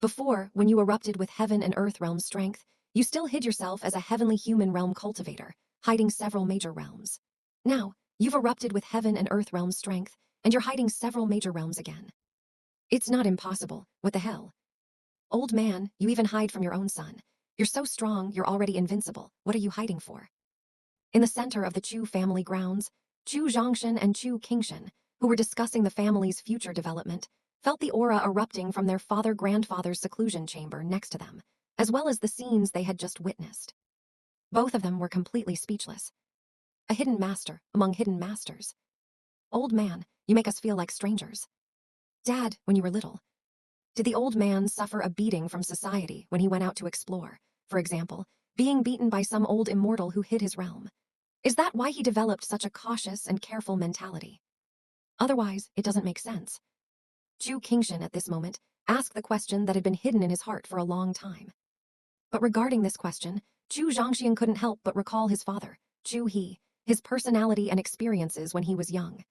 Before, when you erupted with heaven and earth realm strength, you still hid yourself as a heavenly human realm cultivator, hiding several major realms. Now, you've erupted with heaven and earth realm strength, and you're hiding several major realms again. It's not impossible. What the hell? Old man, you even hide from your own son. You're so strong, you're already invincible. What are you hiding for? In the center of the Chu family grounds, Chu Zhongshan and Chu Qingshan, who were discussing the family's future development, felt the aura erupting from their father-grandfather's seclusion chamber next to them, as well as the scenes they had just witnessed. Both of them were completely speechless. A hidden master among hidden masters. Old man, you make us feel like strangers. Dad, when you were little, did the old man suffer a beating from society when he went out to explore, for example, being beaten by some old immortal who hid his realm? Is that why he developed such a cautious and careful mentality? Otherwise, it doesn't make sense. Chu Qingshan at this moment asked the question that had been hidden in his heart for a long time. But regarding this question, Chu Zhongshan couldn't help but recall his father, Chu He, his personality and experiences when he was young.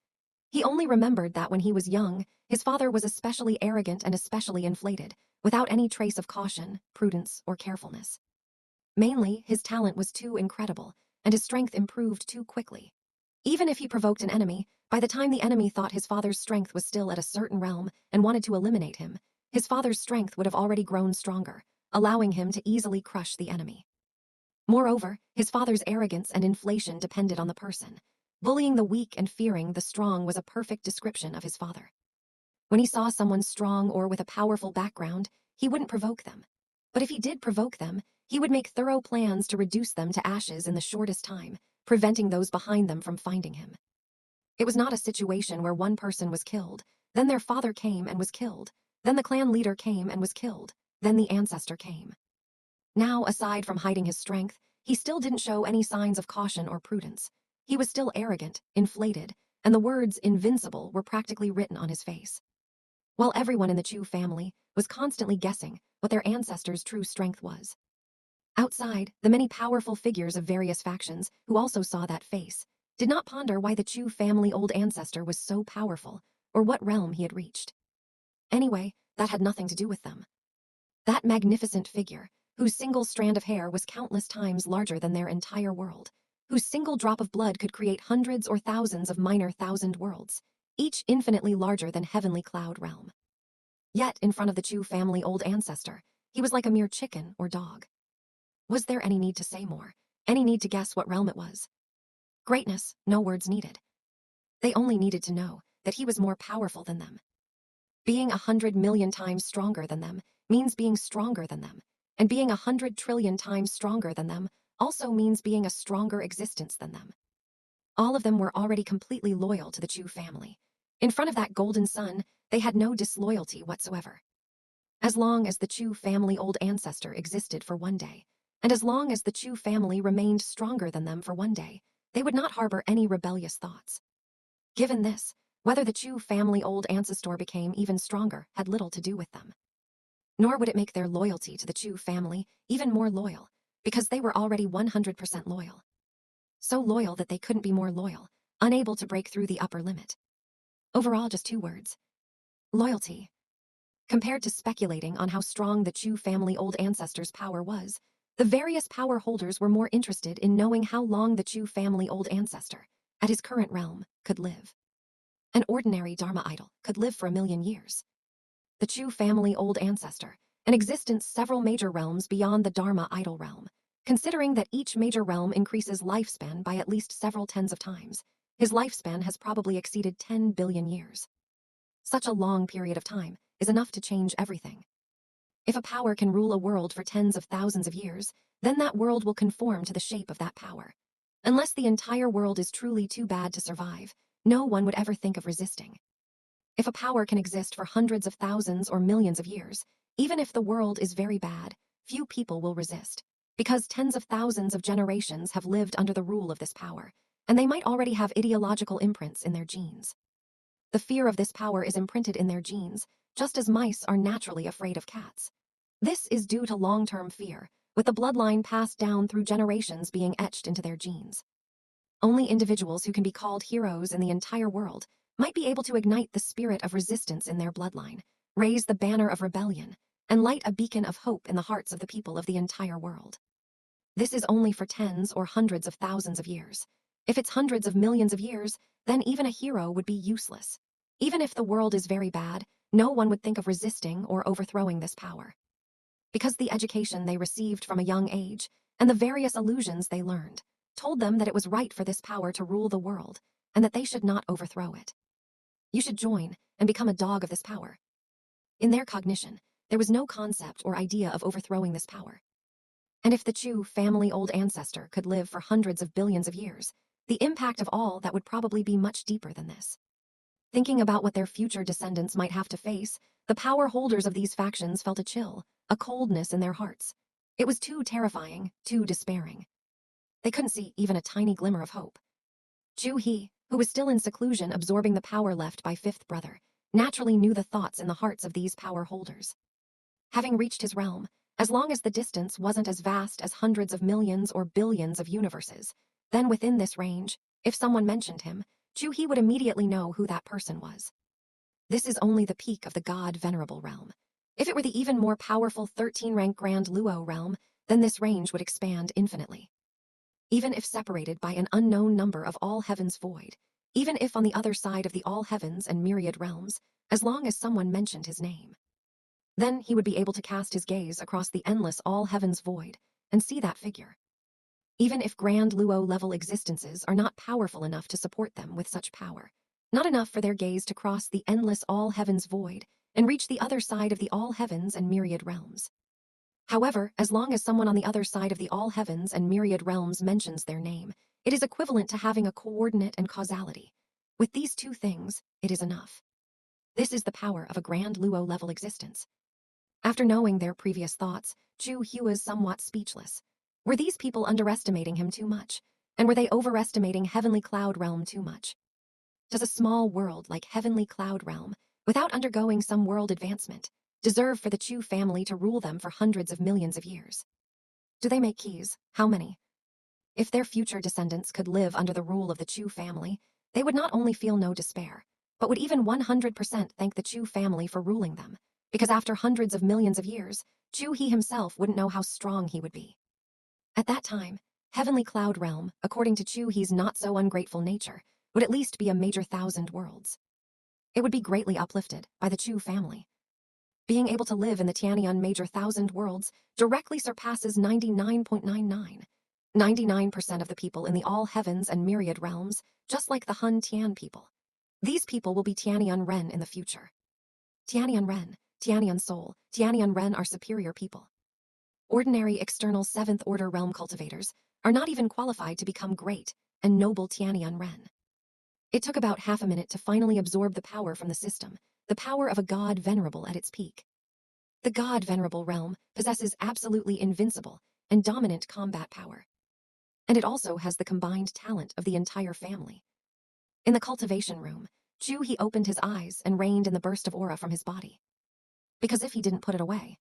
He only remembered that when he was young, his father was especially arrogant and especially inflated, without any trace of caution, prudence, or carefulness. Mainly, his talent was too incredible, and his strength improved too quickly. Even if he provoked an enemy, by the time the enemy thought his father's strength was still at a certain realm and wanted to eliminate him, his father's strength would have already grown stronger, allowing him to easily crush the enemy. Moreover, his father's arrogance and inflation depended on the person. Bullying the weak and fearing the strong was a perfect description of his father. When he saw someone strong or with a powerful background, he wouldn't provoke them. But if he did provoke them, he would make thorough plans to reduce them to ashes in the shortest time, preventing those behind them from finding him. It was not a situation where one person was killed, then their father came and was killed, then the clan leader came and was killed, then the ancestor came. Now, aside from hiding his strength, he still didn't show any signs of caution or prudence. He was still arrogant, inflated, and the words "invincible" were practically written on his face. While everyone in the Chu family was constantly guessing what their ancestor's true strength was. Outside, the many powerful figures of various factions who also saw that face did not ponder why the Chu family old ancestor was so powerful or what realm he had reached. Anyway, that had nothing to do with them. That magnificent figure, whose single strand of hair was countless times larger than their entire world, whose single drop of blood could create hundreds or thousands of minor thousand worlds, each infinitely larger than heavenly cloud realm. Yet, in front of the Chu family old ancestor, he was like a mere chicken or dog. Was there any need to say more? Any need to guess what realm it was? Greatness, no words needed. They only needed to know that he was more powerful than them. Being 100 million times stronger than them means being stronger than them, and being 100 trillion times stronger than them also means being a stronger existence than them. All of them were already completely loyal to the Chu family. In front of that golden sun, they had no disloyalty whatsoever. As long as the Chu family old ancestor existed for one day, and as long as the Chu family remained stronger than them for one day, they would not harbor any rebellious thoughts. Given this, whether the Chu family old ancestor became even stronger had little to do with them. Nor would it make their loyalty to the Chu family even more loyal, because they were already 100% loyal. So loyal that they couldn't be more loyal, unable to break through the upper limit. Overall, just 2 words. Loyalty. Compared to speculating on how strong the Chu family old ancestor's power was, the various power holders were more interested in knowing how long the Chu family old ancestor, at his current realm, could live. An ordinary Dharma idol could live for 1,000,000 years. The Chu family old ancestor, an existence several major realms beyond the Dharma idol realm, considering that each major realm increases lifespan by at least several tens of times, his lifespan has probably exceeded 10 billion years. Such a long period of time is enough to change everything. If a power can rule a world for tens of thousands of years, then that world will conform to the shape of that power. Unless the entire world is truly too bad to survive, no one would ever think of resisting. If a power can exist for hundreds of thousands or millions of years, even if the world is very bad, few people will resist, because tens of thousands of generations have lived under the rule of this power, and they might already have ideological imprints in their genes. The fear of this power is imprinted in their genes, just as mice are naturally afraid of cats. This is due to long-term fear, with the bloodline passed down through generations being etched into their genes. Only individuals who can be called heroes in the entire world might be able to ignite the spirit of resistance in their bloodline, raise the banner of rebellion, and light a beacon of hope in the hearts of the people of the entire world. This is only for tens or hundreds of thousands of years. If it's hundreds of millions of years, then even a hero would be useless. Even if the world is very bad, no one would think of resisting or overthrowing this power. Because the education they received from a young age, and the various illusions they learned, told them that it was right for this power to rule the world, and that they should not overthrow it. You should join and become a dog of this power. In their cognition, there was no concept or idea of overthrowing this power. And if the Chu family old ancestor could live for hundreds of billions of years, the impact of all that would probably be much deeper than this. Thinking about what their future descendants might have to face, the power holders of these factions felt a chill, a coldness in their hearts. It was too terrifying, too despairing. They couldn't see even a tiny glimmer of hope. Chu He, who was still in seclusion absorbing the power left by fifth brother, naturally knew the thoughts in the hearts of these power holders. Having reached his realm, as long as the distance wasn't as vast as hundreds of millions or billions of universes, then within this range, if someone mentioned him, Chu He would immediately know who that person was. This is only the peak of the God-venerable realm. If it were the even more powerful 13-rank Grand Luo realm, then this range would expand infinitely. Even if separated by an unknown number of all heavens void, even if on the other side of the all heavens and myriad realms, as long as someone mentioned his name. Then he would be able to cast his gaze across the endless all heavens void and see that figure. Even if Grand Luo-level existences are not powerful enough to support them with such power, not enough for their gaze to cross the endless all heavens void and reach the other side of the all heavens and myriad realms. However, as long as someone on the other side of the all heavens and myriad realms mentions their name, it is equivalent to having a coordinate and causality. With these two things, it is enough. This is the power of a Grand Luo-level existence. After knowing their previous thoughts, Chu He was somewhat speechless. Were these people underestimating him too much? And were they overestimating Heavenly Cloud Realm too much? Does a small world like Heavenly Cloud Realm, without undergoing some world advancement, deserve for the Chu family to rule them for hundreds of millions of years? Do they make keys? How many? If their future descendants could live under the rule of the Chu family, they would not only feel no despair, but would even 100% thank the Chu family for ruling them, because after hundreds of millions of years, Chu He himself wouldn't know how strong he would be. At that time, Heavenly Cloud Realm, according to Chu He's not-so-ungrateful nature, would at least be a major 1,000 worlds. It would be greatly uplifted by the Chu family. Being able to live in the Tianyun major 1,000 worlds directly surpasses 99.99. 99% of the people in the all heavens and myriad realms, just like the Hun Tian people. These people will be Tianyun Ren in the future. Tianyun Ren, Tianyun Soul, Tianyun Ren are superior people. Ordinary external 7th order realm cultivators are not even qualified to become great and noble Tianyun Ren. It took about half a minute to finally absorb the power from the system, the power of a god venerable at its peak. The god venerable realm possesses absolutely invincible and dominant combat power. And it also has the combined talent of the entire family. In the cultivation room, Chu He opened his eyes and reined in the burst of aura from his body. Because if he didn't put it away,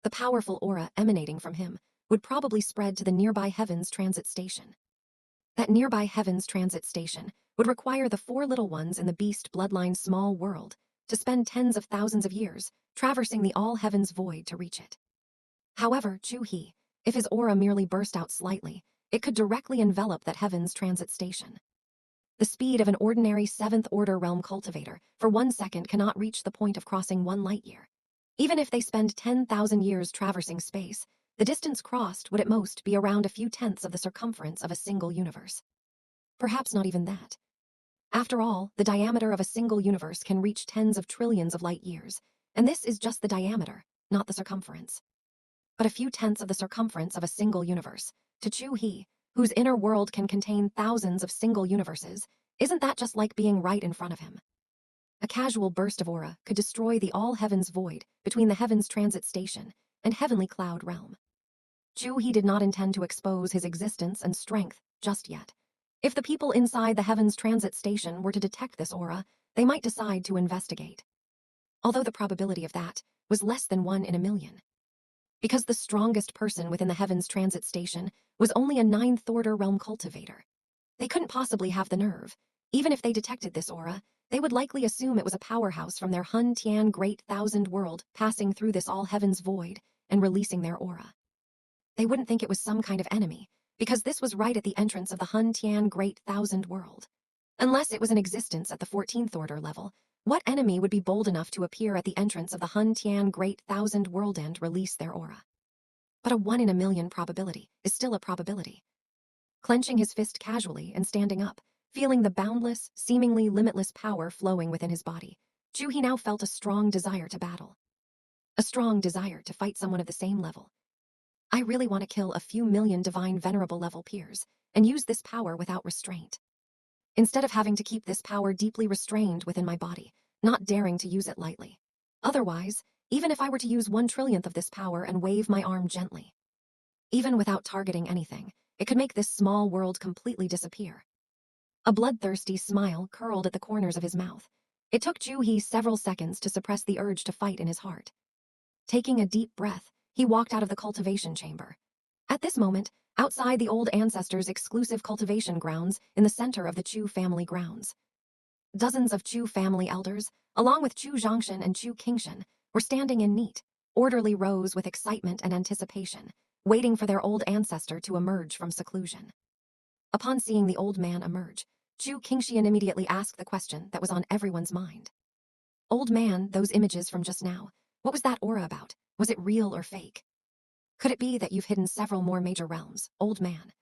the powerful aura emanating from him would probably spread to the nearby Heavens Transit Station. That nearby Heavens Transit Station would require the 4 little ones in the beast bloodline small world to spend tens of thousands of years traversing the all heavens void to reach it. However, Chu He, if his aura merely burst out slightly, it could directly envelop that Heavens Transit Station. The speed of an ordinary 7th order realm cultivator for 1 second cannot reach the point of crossing 1 light year. Even if they spend 10,000 years traversing space, the distance crossed would at most be around a few tenths of the circumference of a single universe. Perhaps not even that. After all, the diameter of a single universe can reach tens of trillions of light years, and this is just the diameter, not the circumference. But a few tenths of the circumference of a single universe, to Chu He, whose inner world can contain thousands of single universes, isn't that just like being right in front of him? A casual burst of aura could destroy the all heavens void between the Heavens Transit Station and Heavenly Cloud Realm. Chu He did not intend to expose his existence and strength just yet. If the people inside the Heavens Transit Station were to detect this aura, they might decide to investigate. Although the probability of that was less than 1 in a million. Because the strongest person within the Heavens Transit Station was only a 9th order realm cultivator. They couldn't possibly have the nerve. Even if they detected this aura, They would likely assume it was a powerhouse from their Hun Tian Great Thousand World passing through this all heavens void and releasing their aura. They wouldn't think it was some kind of enemy, because this was right at the entrance of the Hun Tian Great Thousand World. Unless it was in existence at the 14th order level, what enemy would be bold enough to appear at the entrance of the Hun Tian Great Thousand World and release their aura? But a 1 in a million probability is still a probability. Clenching his fist casually and standing up, feeling the boundless, seemingly limitless power flowing within his body, Chu He now felt a strong desire to battle. A strong desire to fight someone of the same level. I really want to kill a few million divine venerable level peers and use this power without restraint. Instead of having to keep this power deeply restrained within my body, not daring to use it lightly. Otherwise, even if I were to use 1/1,000,000th of this power and wave my arm gently, even without targeting anything, it could make this small world completely disappear. A bloodthirsty smile curled at the corners of his mouth. It took Chu He several seconds to suppress the urge to fight in his heart. Taking a deep breath, he walked out of the cultivation chamber. At this moment, outside the old Ancestor's exclusive cultivation grounds in the center of the Chu family grounds, dozens of Chu family elders, along with Chu Zhongshan and Chu Qingshan, were standing in neat, orderly rows with excitement and anticipation, waiting for their old ancestor to emerge from seclusion. Upon seeing the old man emerge, Chu Qingshan immediately asked the question that was on everyone's mind. Old man, those images from just now, what was that aura about? Was it real or fake? Could it be that you've hidden several more major realms, old man?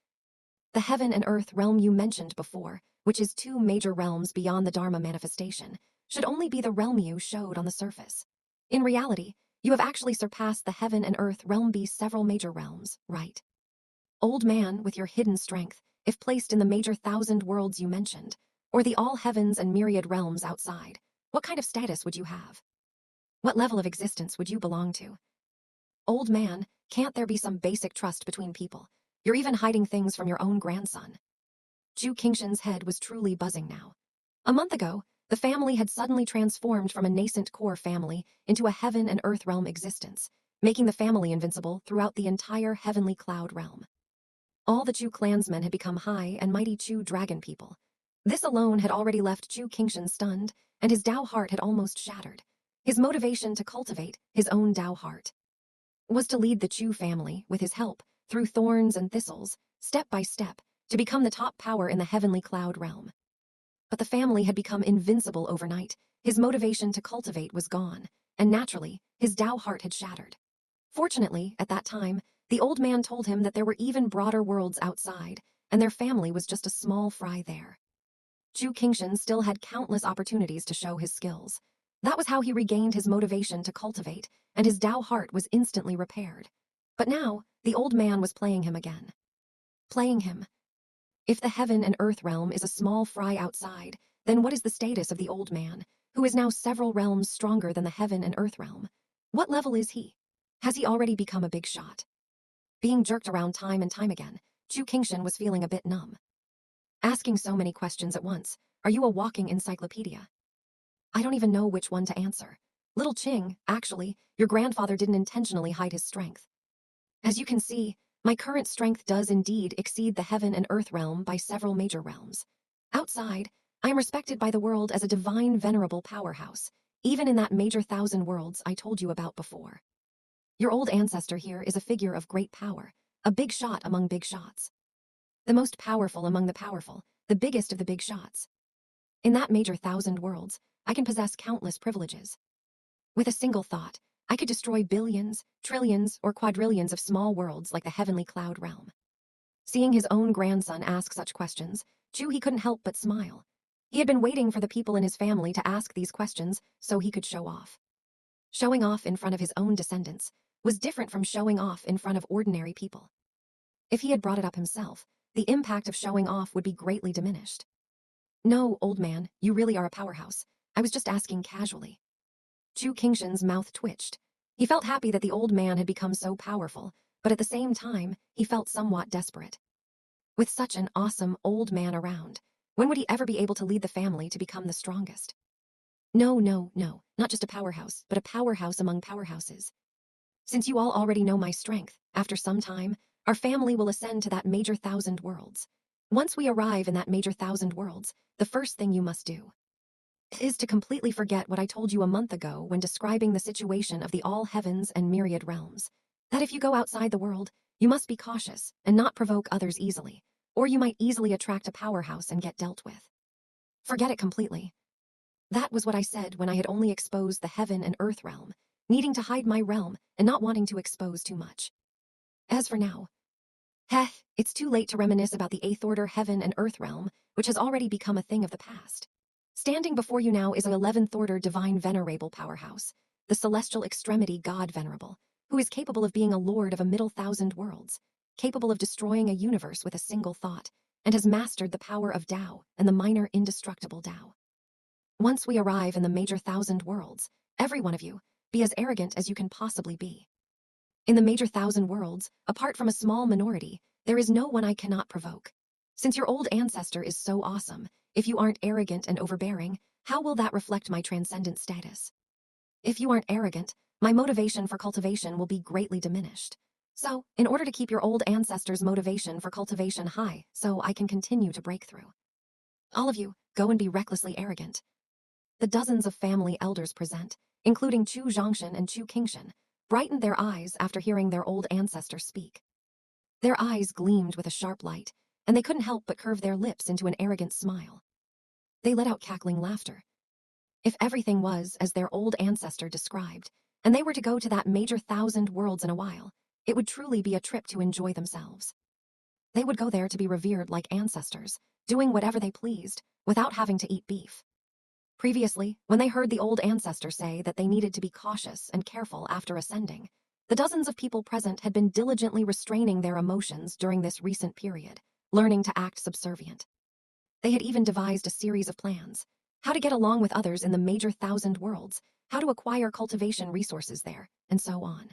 The heaven and earth realm you mentioned before, which is 2 major realms beyond the Dharma manifestation, should only be the realm you showed on the surface. In reality, you have actually surpassed the heaven and earth realm be several major realms, right? Old man, with your hidden strength, if placed in the major 1,000 worlds you mentioned, or the all heavens and myriad realms outside, what kind of status would you have? What level of existence would you belong to? Old man, can't there be some basic trust between people? You're even hiding things from your own grandson. Chu Qingshan's head was truly buzzing now. A month ago, the family had suddenly transformed from a nascent core family into a heaven and earth realm existence, making the family invincible throughout the entire heavenly cloud realm. All the Chu clansmen had become high and mighty Chu dragon people. This alone had already left Chu Qingshan stunned, and his Tao heart had almost shattered. His motivation to cultivate his own Tao heart was to lead the Chu family, with his help, through thorns and thistles, step by step, to become the top power in the heavenly cloud realm. But the family had become invincible overnight. His motivation to cultivate was gone, and naturally, his Tao heart had shattered. Fortunately, at that time, the old man told him that there were even broader worlds outside, and their family was just a small fry there. Chu Qingshan still had countless opportunities to show his skills. That was how he regained his motivation to cultivate, and his Tao heart was instantly repaired. But now, the old man was playing him again. Playing him. If the heaven and earth realm is a small fry outside, then what is the status of the old man, who is now several realms stronger than the heaven and earth realm? What level is he? Has he already become a big shot? Being jerked around time and time again, Chu Qingshan was feeling a bit numb. Asking so many questions at once, are you a walking encyclopedia? I don't even know which one to answer. Little Qing, actually, your grandfather didn't intentionally hide his strength. As you can see, my current strength does indeed exceed the heaven and earth realm by several major realms. Outside, I am respected by the world as a divine venerable powerhouse, even in that major 1,000 worlds I told you about before. Your old ancestor here is a figure of great power, a big shot among big shots. The most powerful among the powerful, the biggest of the big shots. In that major 1,000 worlds, I can possess countless privileges. With a single thought, I could destroy billions, trillions, or quadrillions of small worlds like the heavenly cloud realm. Seeing his own grandson ask such questions, Chu He couldn't help but smile. He had been waiting for the people in his family to ask these questions so he could show off. Showing off in front of his own descendants was different from showing off in front of ordinary people. If he had brought it up himself, the impact of showing off would be greatly diminished. No, old man, you really are a powerhouse. I was just asking casually. Chu Qingshan's mouth twitched. He felt happy that the old man had become so powerful, but at the same time, he felt somewhat desperate. With such an awesome old man around, when would he ever be able to lead the family to become the strongest? No, not just a powerhouse, but a powerhouse among powerhouses. Since you all already know my strength, after some time, our family will ascend to that major 1,000 worlds. Once we arrive in that major 1,000 worlds, the first thing you must do is to completely forget what I told you a month ago when describing the situation of the all heavens and myriad realms. That if you go outside the world, you must be cautious and not provoke others easily, or you might easily attract a powerhouse and get dealt with. Forget it completely. That was what I said when I had only exposed the heaven and earth realm, needing to hide my realm and not wanting to expose too much. As for now, it's too late to reminisce about the eighth order heaven and earth realm, which has already become a thing of the past. Standing before you now is an 11th order divine venerable powerhouse, the celestial extremity God venerable, who is capable of being a lord of a middle thousand worlds, capable of destroying a universe with a single thought, and has mastered the power of Tao and the minor indestructible Tao. Once we arrive in the major thousand worlds, every one of you, be as arrogant as you can possibly be. In the major thousand worlds, apart from a small minority, there is no one I cannot provoke. Since your old ancestor is so awesome, if you aren't arrogant and overbearing, how will that reflect my transcendent status? If you aren't arrogant, my motivation for cultivation will be greatly diminished. So, in order to keep your old ancestor's motivation for cultivation high, so I can continue to break through. All of you, go and be recklessly arrogant. The dozens of family elders present, including Chu Zhongshan and Chu Kingshan, brightened their eyes after hearing their old ancestor speak. Their eyes gleamed with a sharp light, and they couldn't help but curve their lips into an arrogant smile. They let out cackling laughter. If everything was as their old ancestor described, and they were to go to that major thousand worlds in a while, it would truly be a trip to enjoy themselves. They would go there to be revered like ancestors, doing whatever they pleased, without having to eat beef. Previously, when they heard the old ancestor say that they needed to be cautious and careful after ascending, the dozens of people present had been diligently restraining their emotions during this recent period, learning to act subservient. They had even devised a series of plans: how to get along with others in the major thousand worlds, how to acquire cultivation resources there, and so on.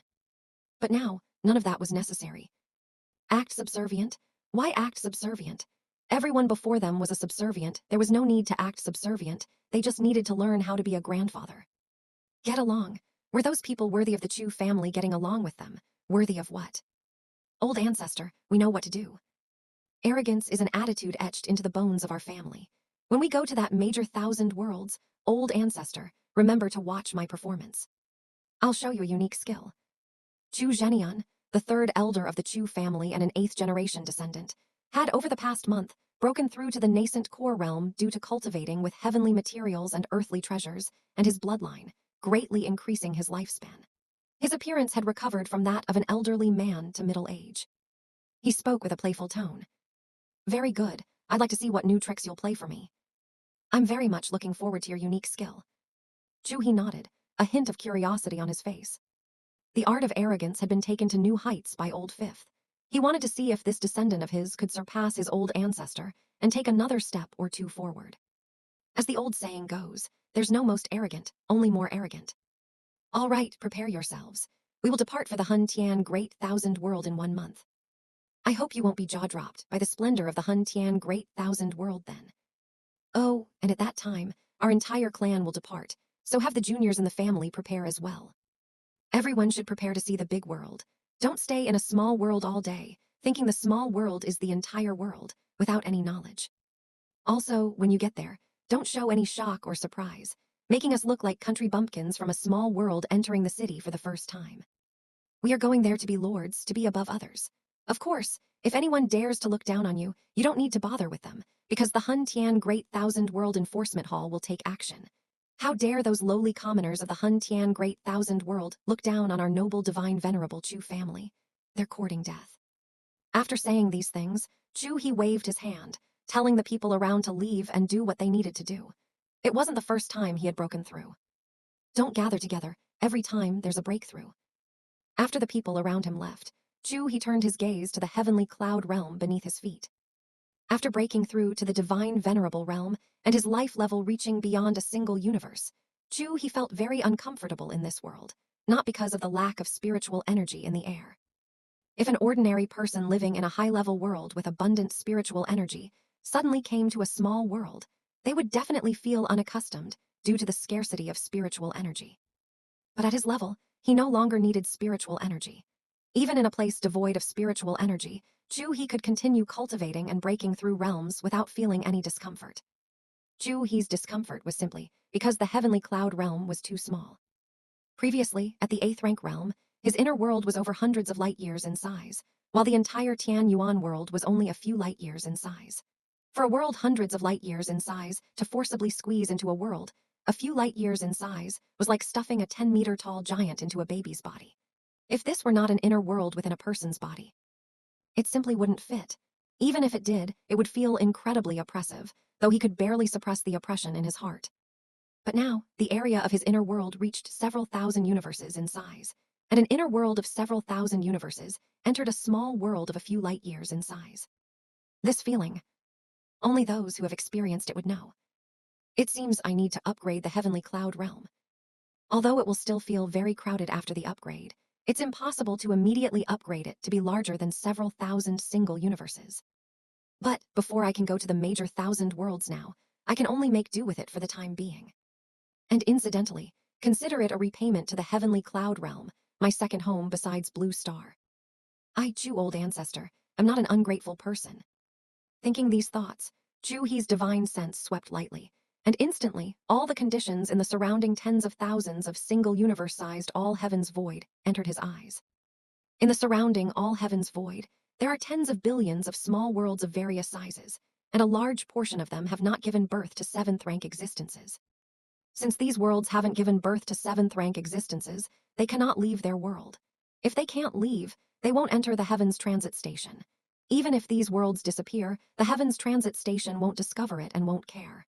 But now, none of that was necessary. Act subservient? Why act subservient? Everyone before them was a subservient. There was no need to act subservient. They just needed to learn how to be a grandfather. Get along. Were those people worthy of the Chu family getting along with them? Worthy of what? Old ancestor, we know what to do. Arrogance is an attitude etched into the bones of our family. When we go to that major thousand worlds, old ancestor, remember to watch my performance. I'll show you a unique skill. Chu Zhenian, the third elder of the Chu family and an 8th generation descendant, had over the past month broken through to the nascent core realm due to cultivating with heavenly materials and earthly treasures, and his bloodline, greatly increasing his lifespan. His appearance had recovered from that of an elderly man to middle age. He spoke with a playful tone. Very good. I'd like to see what new tricks you'll play for me. I'm very much looking forward to your unique skill. Chu He nodded, a hint of curiosity on his face. The art of arrogance had been taken to new heights by Old Fifth. He wanted to see if this descendant of his could surpass his old ancestor and take another step or two forward. As the old saying goes, there's no most arrogant, only more arrogant. All right, prepare yourselves. We will depart for the Hun Tian Great Thousand World in 1 month. I hope you won't be jaw-dropped by the splendor of the Hun Tian Great Thousand World then. Oh, and at that time, our entire clan will depart, so have the juniors in the family prepare as well. Everyone should prepare to see the big world. Don't stay in a small world all day, thinking the small world is the entire world, without any knowledge. Also, when you get there, don't show any shock or surprise, making us look like country bumpkins from a small world entering the city for the first time. We are going there to be lords, to be above others. Of course, if anyone dares to look down on you, you don't need to bother with them, because the Hun Tian Great Thousand World Enforcement Hall will take action. How dare those lowly commoners of the Hun Tian Great Thousand World look down on our noble divine venerable Chu family? They're courting death. After saying these things, Chu He waved his hand, telling the people around to leave and do what they needed to do. It wasn't the first time he had broken through. Don't gather together, every time there's a breakthrough. After the people around him left, Chu He turned his gaze to the heavenly cloud realm beneath his feet. After breaking through to the divine venerable realm and his life level reaching beyond a single universe, Chu He felt very uncomfortable in this world, not because of the lack of spiritual energy in the air. If an ordinary person living in a high-level world with abundant spiritual energy suddenly came to a small world, they would definitely feel unaccustomed due to the scarcity of spiritual energy. But at his level, he no longer needed spiritual energy. Even in a place devoid of spiritual energy, Chu He could continue cultivating and breaking through realms without feeling any discomfort. Chu He's discomfort was simply because the heavenly cloud realm was too small. Previously, at the 8th rank realm, his inner world was over hundreds of light years in size, while the entire Tian Yuan world was only a few light years in size. For a world hundreds of light years in size to forcibly squeeze into a world a few light years in size was like stuffing a 10-meter-tall giant into a baby's body. If this were not an inner world within a person's body, it simply wouldn't fit. Even if it did, it would feel incredibly oppressive, though he could barely suppress the oppression in his heart. But now, the area of his inner world reached several thousand universes in size, and an inner world of several thousand universes entered a small world of a few light years in size. This feeling, only those who have experienced it would know. It seems I need to upgrade the heavenly cloud realm. Although it will still feel very crowded after the upgrade, it's impossible to immediately upgrade it to be larger than several thousand single universes. But before I can go to the major thousand worlds now, I can only make do with it for the time being. And incidentally, consider it a repayment to the heavenly cloud realm, my second home besides Blue Star. I, Chu Old Ancestor, am not an ungrateful person. Thinking these thoughts, Chu He's divine sense swept lightly, and instantly, all the conditions in the surrounding tens of thousands of single universe-sized all heavens void entered his eyes. In the surrounding all heavens void, there are tens of billions of small worlds of various sizes, and a large portion of them have not given birth to 7th-rank existences. Since these worlds haven't given birth to 7th-rank existences, they cannot leave their world. If they can't leave, they won't enter the heavens transit station. Even if these worlds disappear, the heavens transit station won't discover it and won't care.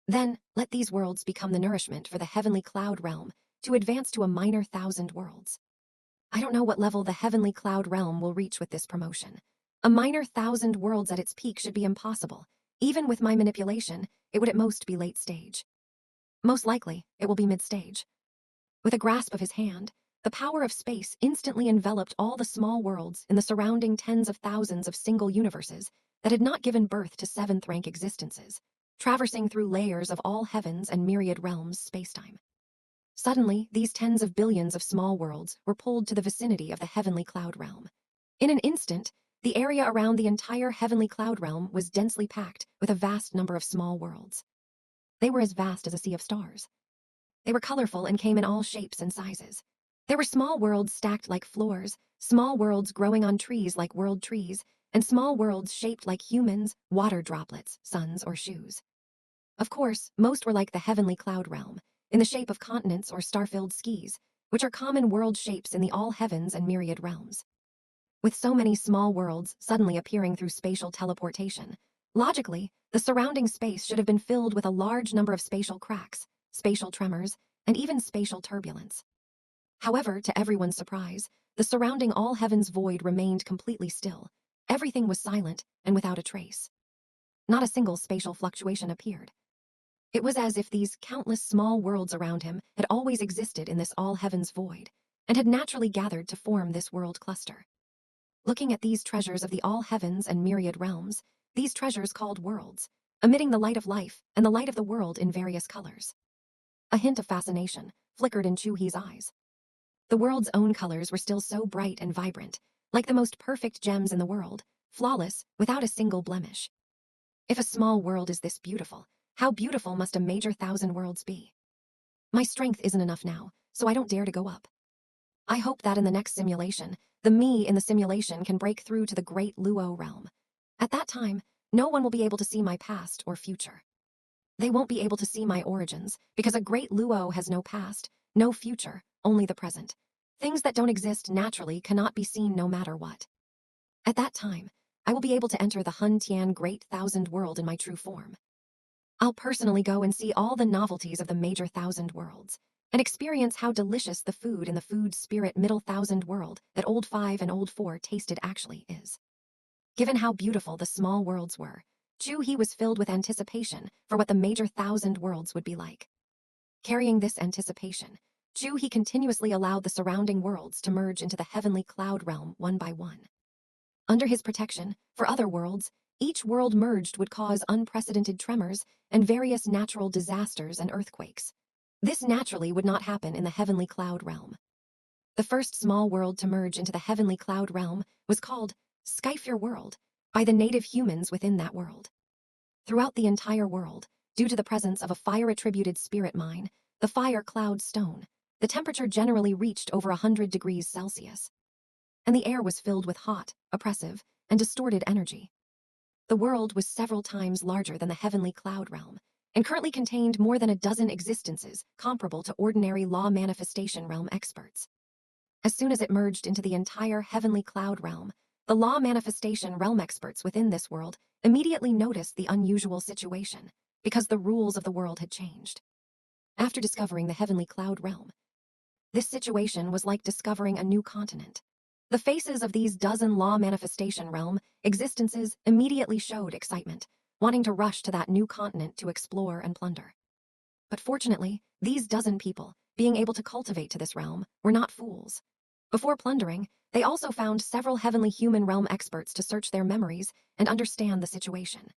Then, let these worlds become the nourishment for the heavenly cloud realm to advance to a minor 1,000 worlds. I don't know what level the heavenly cloud realm will reach with this promotion. A minor 1,000 worlds at its peak should be impossible. Even with my manipulation, it would at most be late stage. Most likely, it will be mid-stage. With a grasp of his hand, the power of space instantly enveloped all the small worlds in the surrounding tens of thousands of single universes that had not given birth to 7th-rank existences, traversing through layers of all heavens and myriad realms spacetime. Suddenly, these tens of billions of small worlds were pulled to the vicinity of the heavenly cloud realm. In an instant, the area around the entire heavenly cloud realm was densely packed with a vast number of small worlds. They were as vast as a sea of stars. They were colorful and came in all shapes and sizes. There were small worlds stacked like floors, small worlds growing on trees like world trees, and small worlds shaped like humans, water droplets, suns, or shoes. Of course, most were like the heavenly cloud realm, in the shape of continents or star-filled skis, which are common world shapes in the all heavens and myriad realms. With so many small worlds suddenly appearing through spatial teleportation, logically, the surrounding space should have been filled with a large number of spatial cracks, spatial tremors, and even spatial turbulence. However, to everyone's surprise, the surrounding all heavens void remained completely still. Everything was silent and without a trace. Not a single spatial fluctuation appeared. It was as if these countless small worlds around him had always existed in this all heavens void, and had naturally gathered to form this world cluster. Looking at these treasures of the all heavens and myriad realms, these treasures called worlds, emitting the light of life and the light of the world in various colors. A hint of fascination flickered in Chu He's eyes. The world's own colors were still so bright and vibrant, like the most perfect gems in the world, flawless, without a single blemish. If a small world is this beautiful, how beautiful must a major 1,000 worlds be? My strength isn't enough now, so I don't dare to go up. I hope that in the next simulation, the me in the simulation can break through to the great Luo realm. At that time, no one will be able to see my past or future. They won't be able to see my origins, because a great Luo has no past, no future, only the present. Things that don't exist naturally cannot be seen no matter what. At that time, I will be able to enter the Hun Tian Great 1,000 world in my true form. I'll personally go and see all the novelties of the major 1,000 worlds, and experience how delicious the food in the food spirit middle 1,000 world that Old 5 and Old 4 tasted actually is. Given how beautiful the small worlds were, Chu He was filled with anticipation for what the major 1,000 worlds would be like. Carrying this anticipation, Chu He continuously allowed the surrounding worlds to merge into the heavenly cloud realm one by one. Under his protection, for other worlds, each world merged would cause unprecedented tremors and various natural disasters and earthquakes. This naturally would not happen in the heavenly cloud realm. The first small world to merge into the heavenly cloud realm was called Skyfir World by the native humans within that world. Throughout the entire world, Due to the presence of a fire-attributed spirit mine, the fire cloud stone, the temperature generally reached over 100 degrees Celsius. And the air was filled with hot, oppressive, and distorted energy. The world was several times larger than the heavenly cloud realm, and currently contained more than a dozen existences comparable to ordinary law manifestation realm experts. As soon as it merged into the entire heavenly cloud realm, the law manifestation realm experts within this world immediately noticed the unusual situation, because the rules of the world had changed. After discovering the heavenly cloud realm, this situation was like discovering a new continent. The faces of these dozen law manifestation realm existences immediately showed excitement, wanting to rush to that new continent to explore and plunder. But fortunately, these dozen people, being able to cultivate to this realm, were not fools. Before plundering, they also found several heavenly human realm experts to search their memories and understand the situation.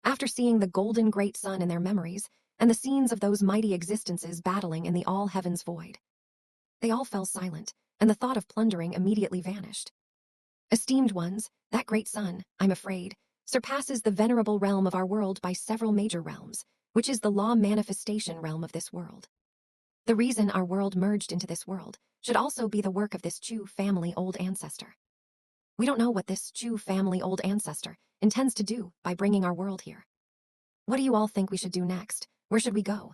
After seeing the golden great sun in their memories, and the scenes of those mighty existences battling in the all heavens void, they all fell silent, and the thought of plundering immediately vanished. Esteemed ones, that great sun, I'm afraid, surpasses the venerable realm of our world by several major realms, which is the law manifestation realm of this world. The reason our world merged into this world should also be the work of this Chu family old ancestor. We don't know what this Chu family old ancestor intends to do by bringing our world here. What do you all think we should do next? Where should we go?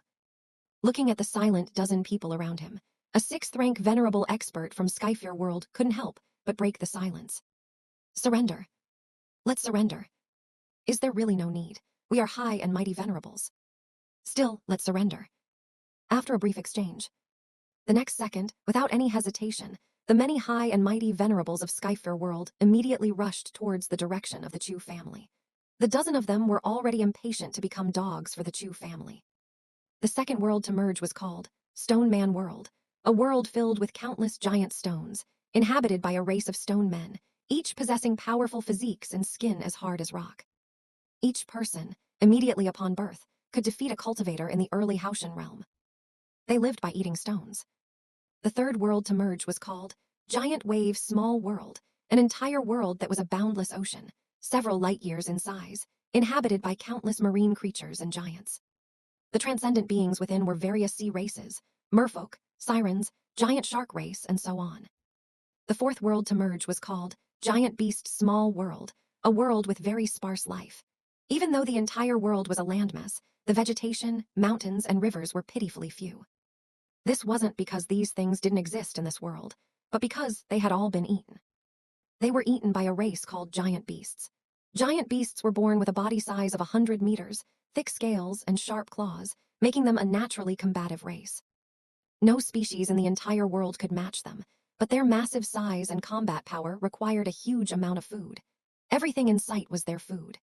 Looking at the silent dozen people around him, a sixth-rank venerable expert from Skyfear world couldn't help but break the silence. Surrender. Let's surrender. Is there really no need? We are high and mighty venerables. Still, let's surrender. After a brief exchange, the next second, without any hesitation, the many high and mighty venerables of Skyfear world immediately rushed towards the direction of the Chu family. The dozen of them were already impatient to become dogs for the Chu family. The second world to merge was called Stone Man World, a world filled with countless giant stones, inhabited by a race of stone men, each possessing powerful physiques and skin as hard as rock. Each person, immediately upon birth, could defeat a cultivator in the early Hautian realm. They lived by eating stones. The third world to merge was called Giant Wave Small World, an entire world that was a boundless ocean, several light years in size, inhabited by countless marine creatures and giants. The transcendent beings within were various sea races, merfolk, sirens, giant shark race, and so on. The fourth world to merge was called Giant Beast Small World, a world with very sparse life. Even though the entire world was a landmass, the vegetation, mountains, and rivers were pitifully few. This wasn't because these things didn't exist in this world, but because they had all been eaten. They were eaten by a race called giant beasts. Giant beasts were born with a body size of 100 meters, thick scales, and sharp claws, making them a naturally combative race. No species in the entire world could match them, but their massive size and combat power required a huge amount of food. Everything in sight was their food.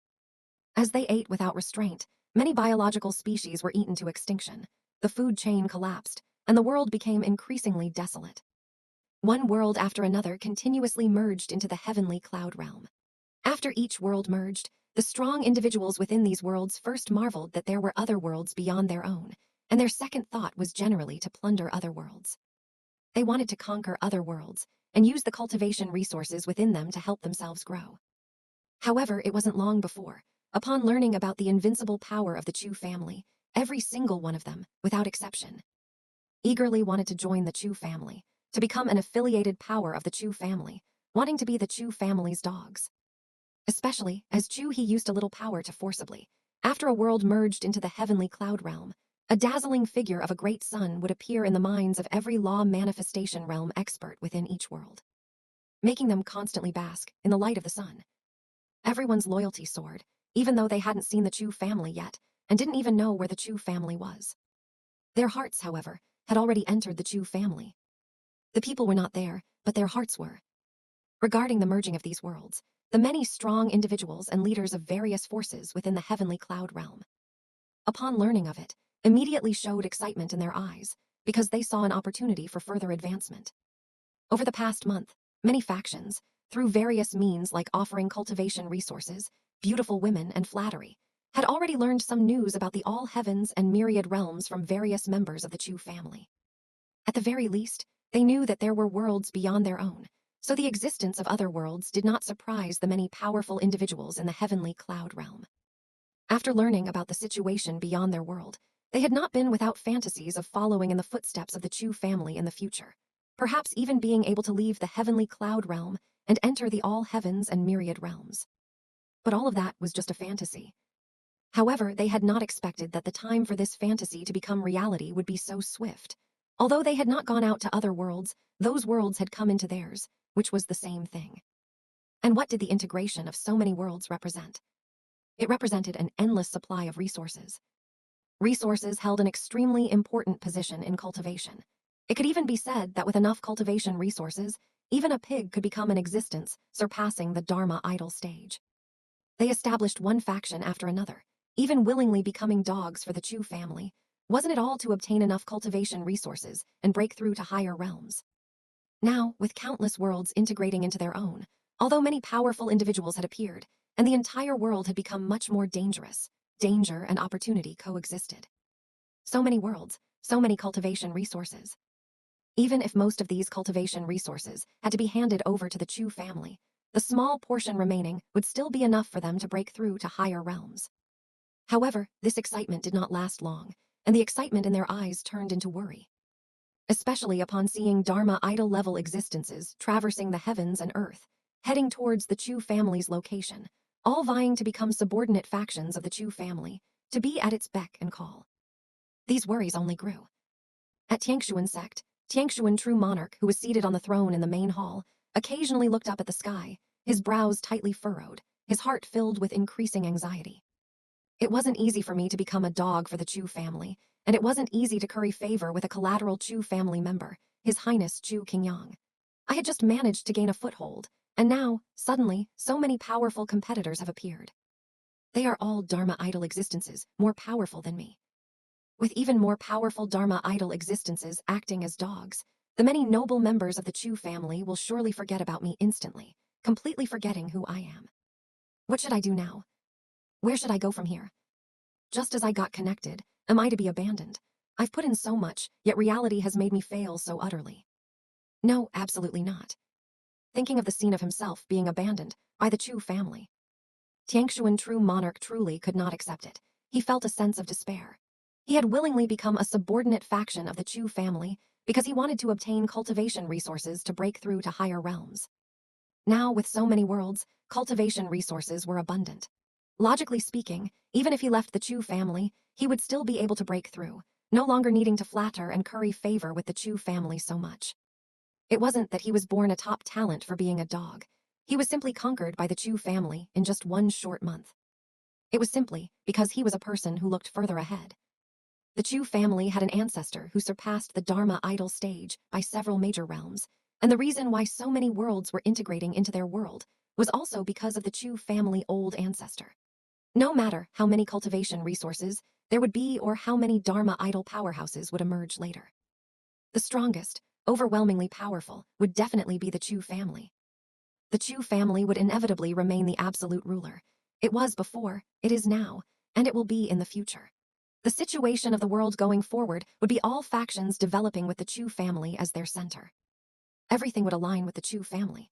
As they ate without restraint, many biological species were eaten to extinction. The food chain collapsed, and the world became increasingly desolate. One world after another continuously merged into the heavenly cloud realm. After each world merged, the strong individuals within these worlds first marveled that there were other worlds beyond their own, and their second thought was generally to plunder other worlds. They wanted to conquer other worlds and use the cultivation resources within them to help themselves grow. However, it wasn't long before, upon learning about the invincible power of the Chu family, every single one of them, without exception, eagerly wanted to join the Chu family, to become an affiliated power of the Chu family, wanting to be the Chu family's dogs. Especially as Chu He used a little power to forcibly, after a world merged into the heavenly cloud realm, a dazzling figure of a great sun would appear in the minds of every law manifestation realm expert within each world, making them constantly bask in the light of the sun. Everyone's loyalty soared, even though they hadn't seen the Chu family yet, and didn't even know where the Chu family was. Their hearts, however, had already entered the Chu family. The people were not there, but their hearts were. Regarding the merging of these worlds, the many strong individuals and leaders of various forces within the heavenly cloud realm, upon learning of it, immediately showed excitement in their eyes, because they saw an opportunity for further advancement. Over the past month, many factions, through various means like offering cultivation resources, beautiful women, and flattery, had already learned some news about the all heavens and myriad realms from various members of the Chu family. At the very least, they knew that there were worlds beyond their own, so the existence of other worlds did not surprise the many powerful individuals in the heavenly cloud realm. After learning about the situation beyond their world, they had not been without fantasies of following in the footsteps of the Chu family in the future, perhaps even being able to leave the heavenly cloud realm and enter the all heavens and myriad realms. But all of that was just a fantasy. However, they had not expected that the time for this fantasy to become reality would be so swift. Although they had not gone out to other worlds, those worlds had come into theirs, which was the same thing. And what did the integration of so many worlds represent? It represented an endless supply of resources. Resources held an extremely important position in cultivation. It could even be said that with enough cultivation resources, even a pig could become an existence, surpassing the Dharma idol stage. They established one faction after another, even willingly becoming dogs for the Chu family. Wasn't it all to obtain enough cultivation resources and break through to higher realms? Now, with countless worlds integrating into their own, although many powerful individuals had appeared, and the entire world had become much more dangerous, danger and opportunity coexisted. So many worlds, so many cultivation resources. Even if most of these cultivation resources had to be handed over to the Chu family, the small portion remaining would still be enough for them to break through to higher realms. However, this excitement did not last long, and the excitement in their eyes turned into worry. Especially upon seeing Dharma idol-level existences traversing the heavens and earth, heading towards the Chu family's location, all vying to become subordinate factions of the Chu family, to be at its beck and call. These worries only grew. At Tiangshuan sect, Tiangshuan true monarch, who was seated on the throne in the main hall, occasionally looked up at the sky, his brows tightly furrowed, his heart filled with increasing anxiety. It wasn't easy for me to become a dog for the Chu family, and it wasn't easy to curry favor with a collateral Chu family member, His Highness Chu Qingyang. I had just managed to gain a foothold, and now, suddenly, so many powerful competitors have appeared. They are all Dharma idol existences, more powerful than me. With even more powerful Dharma idol existences acting as dogs, the many noble members of the Chu family will surely forget about me instantly, completely forgetting who I am. What should I do now? Where should I go from here? Just as I got connected, am I to be abandoned? I've put in so much, yet reality has made me fail so utterly. No, absolutely not. Thinking of the scene of himself being abandoned by the Chu family. Tiangshuan true monarch truly could not accept it. He felt a sense of despair. He had willingly become a subordinate faction of the Chu family because he wanted to obtain cultivation resources to break through to higher realms. Now, with so many worlds, cultivation resources were abundant. Logically speaking, even if he left the Chu family, he would still be able to break through, no longer needing to flatter and curry favor with the Chu family so much. It wasn't that he was born a top talent for being a dog. He was simply conquered by the Chu family in just one short month. It was simply because he was a person who looked further ahead. The Chu family had an ancestor who surpassed the Dharma idol stage by several major realms, and the reason why so many worlds were integrating into their world was also because of the Chu family old ancestor. No matter how many cultivation resources there would be or how many Dharma idol powerhouses would emerge later, the strongest, overwhelmingly powerful, would definitely be the Chu family. The Chu family would inevitably remain the absolute ruler. It was before, it is now, and it will be in the future. The situation of the world going forward would be all factions developing with the Chu family as their center. Everything would align with the Chu family.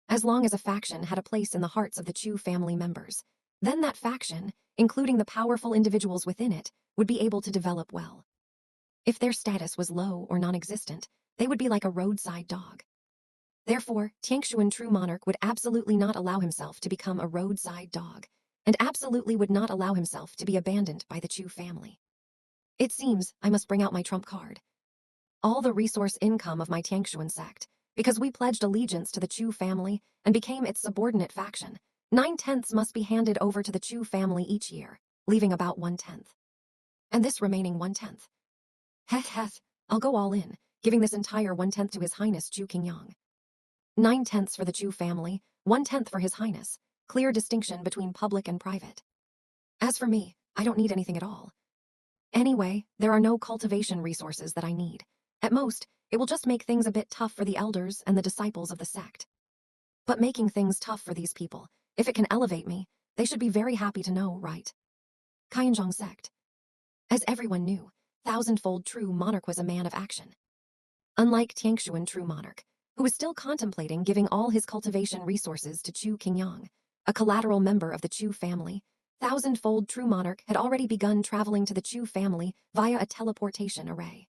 As long as a faction had a place in the hearts of the Chu family members, then that faction, including the powerful individuals within it, would be able to develop well. If their status was low or non-existent, they would be like a roadside dog. Therefore, Tiangshuan true monarch would absolutely not allow himself to become a roadside dog, and absolutely would not allow himself to be abandoned by the Chu family. It seems I must bring out my trump card. All the resource income of my Tiangshuan sect, because we pledged allegiance to the Chu family and became its subordinate faction, 9/10 must be handed over to the Chu family each year, leaving about 1/10. And this remaining 1/10. Heth, I'll go all in, giving this entire 1/10 to His Highness Chu Qingyang. 9/10 for the Chu family, 1/10 for His Highness, clear distinction between public and private. As for me, I don't need anything at all. Anyway, there are no cultivation resources that I need. At most, it will just make things a bit tough for the elders and the disciples of the sect. But making things tough for these people, if it can elevate me, they should be very happy to know, right? Kainzhong sect. As everyone knew, thousandfold true monarch was a man of action. Unlike Tiangshuan true monarch, who was still contemplating giving all his cultivation resources to Chu Qingyang, a collateral member of the Chu family, Thousand-fold true monarch had already begun traveling to the Chu family via a teleportation array.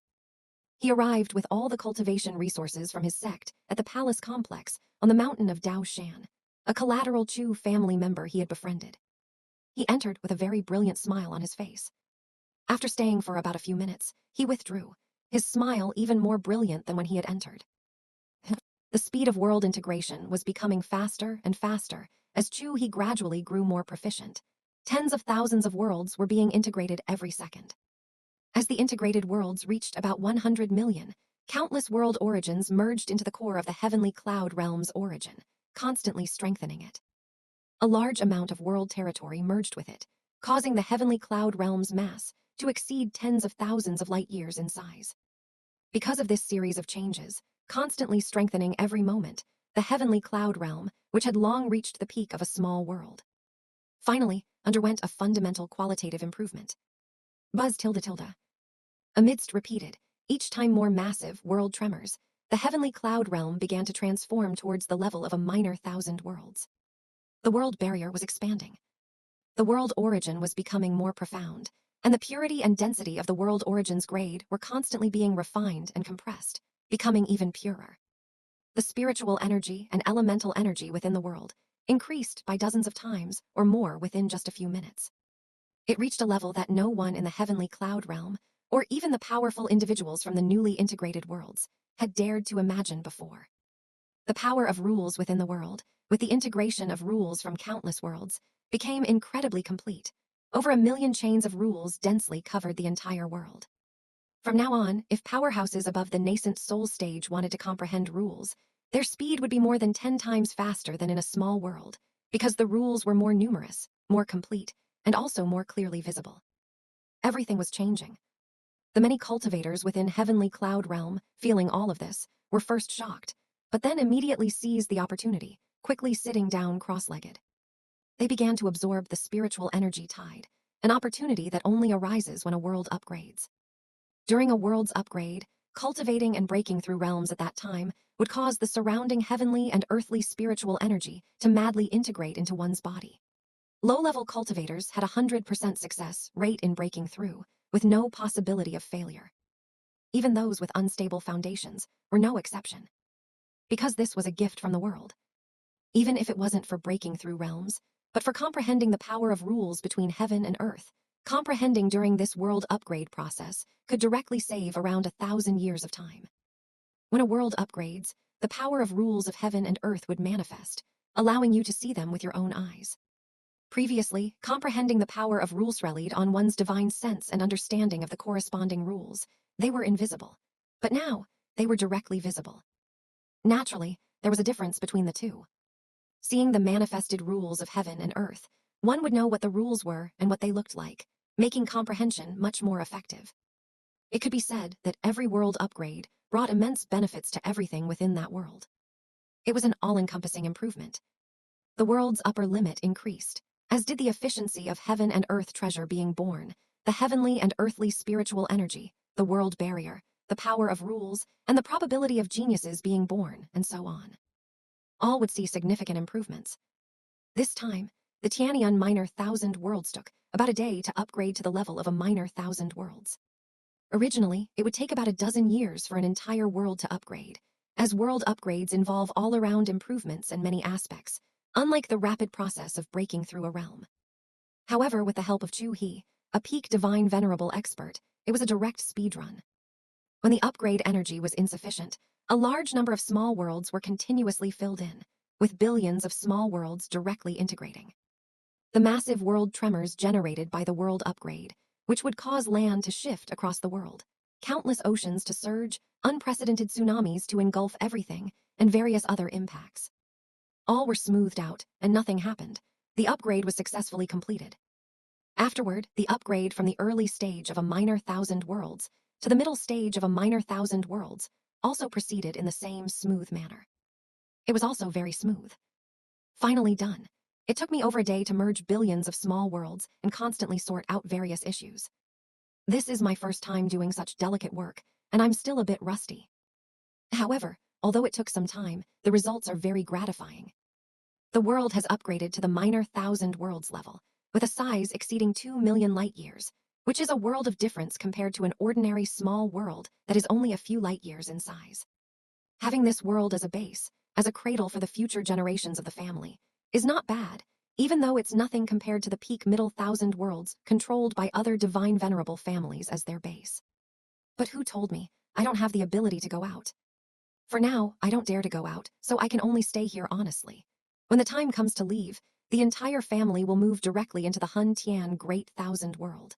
He arrived with all the cultivation resources from his sect at the palace complex on the mountain of Dao Shan, a collateral Chu family member he had befriended. He entered with a very brilliant smile on his face. After staying for about a few minutes, he withdrew, his smile even more brilliant than when he had entered. The speed of world integration was becoming faster and faster as Chu He gradually grew more proficient. Tens of thousands of worlds were being integrated every second. As the integrated worlds reached about 100 million, countless world origins merged into the core of the heavenly cloud realm's origin, constantly strengthening it. A large amount of world territory merged with it, causing the heavenly cloud realm's mass to exceed tens of thousands of light years in size. Because of this series of changes, constantly strengthening every moment, the heavenly cloud realm, which had long reached the peak of a small world, finally underwent a fundamental qualitative improvement. Buzz tilde tilde. Amidst repeated, each time more massive, world tremors, the heavenly cloud realm began to transform towards the level of a minor thousand worlds. The world barrier was expanding. The world origin was becoming more profound, and the purity and density of the world origin's grade were constantly being refined and compressed, becoming even purer. The spiritual energy and elemental energy within the world increased by dozens of times or more within just a few minutes. It reached a level that no one in the heavenly cloud realm, or even the powerful individuals from the newly integrated worlds, had dared to imagine before. The power of rules within the world, with the integration of rules from countless worlds, became incredibly complete. Over 1 million chains of rules densely covered the entire world. From now on, if powerhouses above the nascent soul stage wanted to comprehend rules, their speed would be more than 10 times faster than in a small world, because the rules were more numerous, more complete, and also more clearly visible. Everything was changing. The many cultivators within Heavenly Cloud Realm, feeling all of this, were first shocked, but then immediately seized the opportunity, quickly sitting down cross-legged. They began to absorb the spiritual energy tide, an opportunity that only arises when a world upgrades. During a world's upgrade, cultivating and breaking through realms at that time would cause the surrounding heavenly and earthly spiritual energy to madly integrate into one's body. Low-level cultivators had a 100% success rate in breaking through, with no possibility of failure. Even those with unstable foundations were no exception. Because this was a gift from the world. Even if it wasn't for breaking through realms, but for comprehending the power of rules between heaven and earth, comprehending during this world upgrade process could directly save around 1,000 years of time. When a world upgrades, the power of rules of heaven and earth would manifest, allowing you to see them with your own eyes. Previously, comprehending the power of rules relied on one's divine sense and understanding of the corresponding rules. They were invisible. But now, they were directly visible. Naturally, there was a difference between the two. Seeing the manifested rules of heaven and earth, one would know what the rules were and what they looked like, making comprehension much more effective. It could be said that every world upgrade brought immense benefits to everything within that world. It was an all-encompassing improvement. The world's upper limit increased, as did the efficiency of heaven and earth treasure being born, the heavenly and earthly spiritual energy, the world barrier, the power of rules, and the probability of geniuses being born, and so on. All would see significant improvements. This time, the Tianyun minor thousand worlds took about a day to upgrade to the level of a minor thousand worlds. Originally, it would take about a dozen years for an entire world to upgrade, as world upgrades involve all-around improvements in many aspects, unlike the rapid process of breaking through a realm. However, with the help of Chu He, a peak divine venerable expert, it was a direct speedrun. When the upgrade energy was insufficient, a large number of small worlds were continuously filled in, with billions of small worlds directly integrating. The massive world tremors generated by the world upgrade, which would cause land to shift across the world, countless oceans to surge, unprecedented tsunamis to engulf everything, and various other impacts. All were smoothed out, and nothing happened. The upgrade was successfully completed. Afterward, the upgrade from the early stage of a minor thousand worlds to the middle stage of a minor thousand worlds also proceeded in the same smooth manner. It was also very smooth. Finally done. It took me over a day to merge billions of small worlds and constantly sort out various issues. This is my first time doing such delicate work, and I'm still a bit rusty. However, although it took some time, the results are very gratifying. The world has upgraded to the minor thousand worlds level, with a size exceeding 2 million light-years, which is a world of difference compared to an ordinary small world that is only a few light-years in size. Having this world as a base, as a cradle for the future generations of the family, is not bad, even though it's nothing compared to the peak middle thousand worlds controlled by other divine venerable families as their base. But who told me I don't have the ability to go out? For now, I don't dare to go out, so I can only stay here honestly. When the time comes to leave, the entire family will move directly into the Hun Tian Great Thousand World.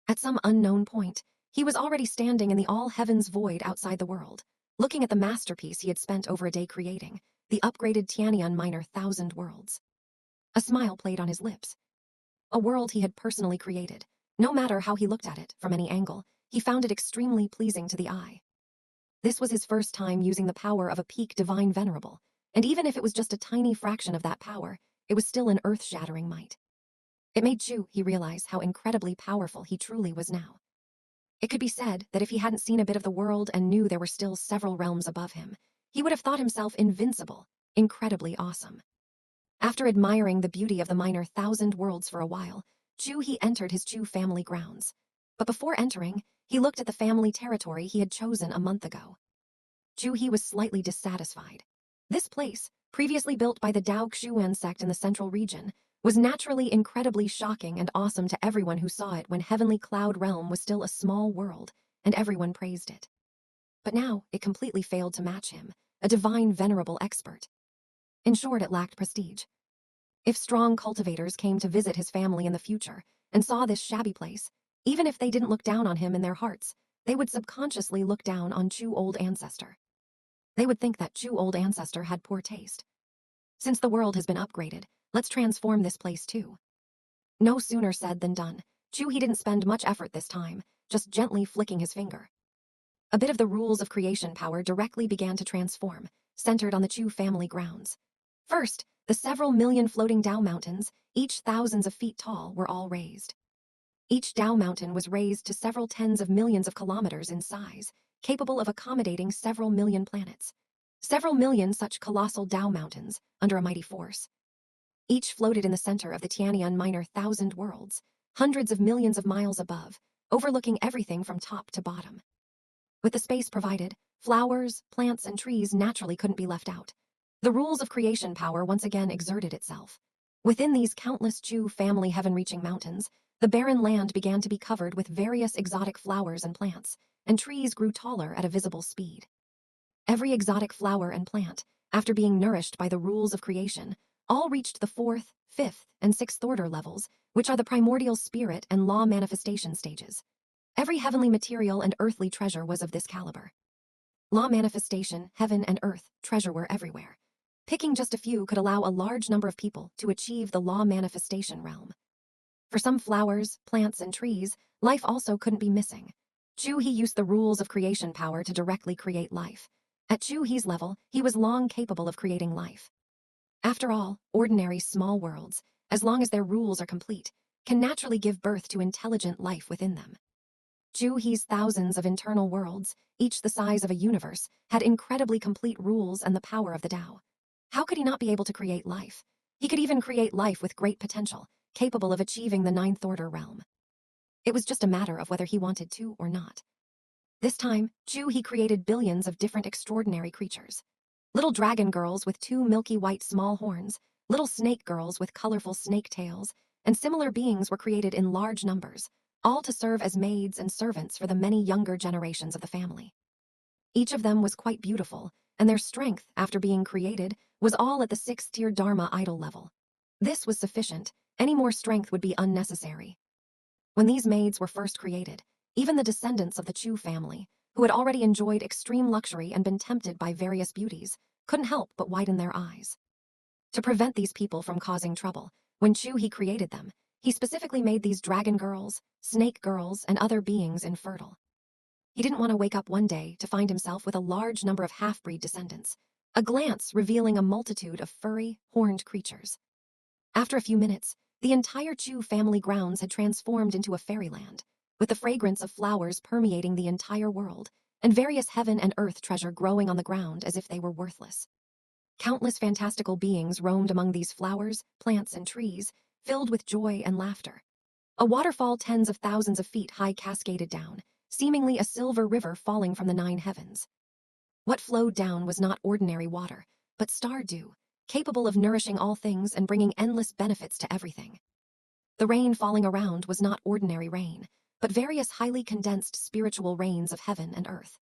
At some unknown point, he was already standing in the all-heavens void outside the world, looking at the masterpiece he had spent over a day creating, the upgraded Tianian Minor Thousand Worlds. A smile played on his lips. A world he had personally created. No matter how he looked at it, from any angle, he found it extremely pleasing to the eye. This was his first time using the power of a peak divine venerable, and even if it was just a tiny fraction of that power, it was still an earth-shattering might. It made Chu He realize how incredibly powerful he truly was now. It could be said that if he hadn't seen a bit of the world and knew there were still several realms above him, he would have thought himself invincible, incredibly awesome. After admiring the beauty of the Minor Thousand Worlds for a while, Chu He entered his Chu family grounds. But before entering, he looked at the family territory he had chosen a month ago. Chu He was slightly dissatisfied. This place, previously built by the Dao Xuan sect in the central region, was naturally incredibly shocking and awesome to everyone who saw it when Heavenly Cloud Realm was still a small world, and everyone praised it. But now, it completely failed to match him, a divine venerable expert. In short, it lacked prestige. If strong cultivators came to visit his family in the future and saw this shabby place, even if they didn't look down on him in their hearts, they would subconsciously look down on Chu Old Ancestor. They would think that Chu Old Ancestor had poor taste. Since the world has been upgraded, let's transform this place too. No sooner said than done. Chu He didn't spend much effort this time, just gently flicking his finger. A bit of the rules of creation power directly began to transform, centered on the Chu family grounds. First, the several million floating Dao mountains, each thousands of feet tall, were all raised. Each Dao mountain was raised to several tens of millions of kilometers in size, capable of accommodating several million planets. Several million such colossal Dao mountains, under a mighty force. Each floated in the center of the Tianian Minor Thousand Worlds, hundreds of millions of miles above, overlooking everything from top to bottom. With the space provided, flowers, plants, and trees naturally couldn't be left out. The rules of creation power once again exerted itself. Within these countless Chu family heaven-reaching mountains, the barren land began to be covered with various exotic flowers and plants, and trees grew taller at a visible speed. Every exotic flower and plant, after being nourished by the rules of creation, all reached the 4th, 5th, and 6th order levels, which are the primordial spirit and law manifestation stages. Every heavenly material and earthly treasure was of this caliber. Law manifestation, heaven and earth, treasure were everywhere. Picking just a few could allow a large number of people to achieve the law manifestation realm. For some flowers, plants, and trees, life also couldn't be missing. Chu He used the rules of creation power to directly create life. At Chu He's level, he was long capable of creating life. After all, ordinary small worlds, as long as their rules are complete, can naturally give birth to intelligent life within them. Chu He's thousands of internal worlds, each the size of a universe, had incredibly complete rules and the power of the Tao. How could he not be able to create life? He could even create life with great potential, capable of achieving the 9th order realm. It was just a matter of whether he wanted to or not. This time, Chu He created billions of different extraordinary creatures. Little dragon girls with 2 milky white small horns, little snake girls with colorful snake tails, and similar beings were created in large numbers, all to serve as maids and servants for the many younger generations of the family. Each of them was quite beautiful, and their strength, after being created, was all at the 6th-tier Dharma idol level. This was sufficient. Any more strength would be unnecessary. When these maids were first created, even the descendants of the Chu family, who had already enjoyed extreme luxury and been tempted by various beauties, couldn't help but widen their eyes. To prevent these people from causing trouble, when Chu He created them, he specifically made these dragon girls, snake girls, and other beings infertile. He didn't want to wake up one day to find himself with a large number of half-breed descendants, a glance revealing a multitude of furry, horned creatures. After a few minutes, the entire Chu family grounds had transformed into a fairyland, with the fragrance of flowers permeating the entire world, and various heaven and earth treasure growing on the ground as if they were worthless. Countless fantastical beings roamed among these flowers, plants, and trees, filled with joy and laughter. A waterfall tens of thousands of feet high cascaded down, seemingly a silver river falling from the 9 heavens. What flowed down was not ordinary water, but star dew, capable of nourishing all things and bringing endless benefits to everything. The rain falling around was not ordinary rain, but various highly condensed spiritual rains of heaven and earth.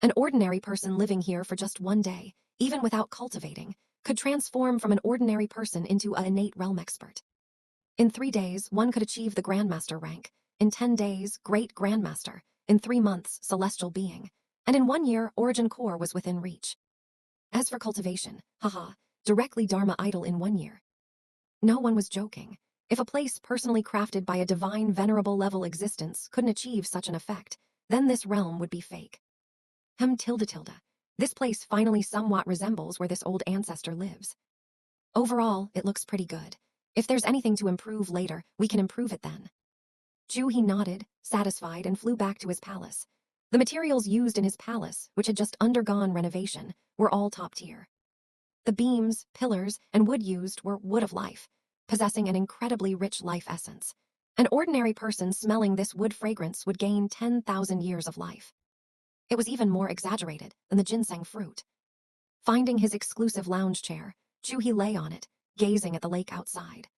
An ordinary person living here for just one day, even without cultivating, could transform from an ordinary person into an innate realm expert. In 3 days, one could achieve the Grandmaster rank, in 10 days, Great Grandmaster, in 3 months, Celestial Being, and in 1 year, Origin Core was within reach. As for cultivation, directly Dharma idol in 1 year. No one was joking. If a place personally crafted by a divine venerable level existence couldn't achieve such an effect, then this realm would be fake. This place finally somewhat resembles where this old ancestor lives. Overall, it looks pretty good. If there's anything to improve later, we can improve it then. Chu He nodded, satisfied, and flew back to his palace. The materials used in his palace, which had just undergone renovation, were all top tier. The beams, pillars, and wood used were wood of life, possessing an incredibly rich life essence. An ordinary person smelling this wood fragrance would gain 10,000 years of life. It was even more exaggerated than the ginseng fruit. Finding his exclusive lounge chair, Chu He lay on it, gazing at the lake outside.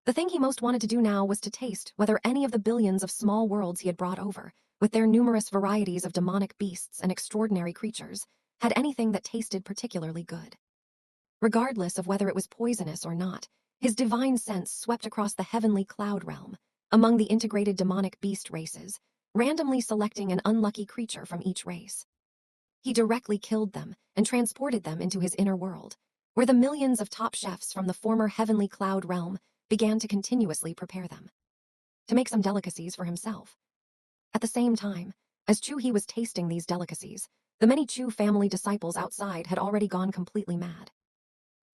The thing he most wanted to do now was to taste whether any of the billions of small worlds he had brought over, with their numerous varieties of demonic beasts and extraordinary creatures, had anything that tasted particularly good. Regardless of whether it was poisonous or not, his divine sense swept across the heavenly cloud realm, among the integrated demonic beast races, randomly selecting an unlucky creature from each race. He directly killed them and transported them into his inner world, where the millions of top chefs from the former heavenly cloud realm began to continuously prepare them to make some delicacies for himself. At the same time, as Chu He was tasting these delicacies, the many Chu family disciples outside had already gone completely mad.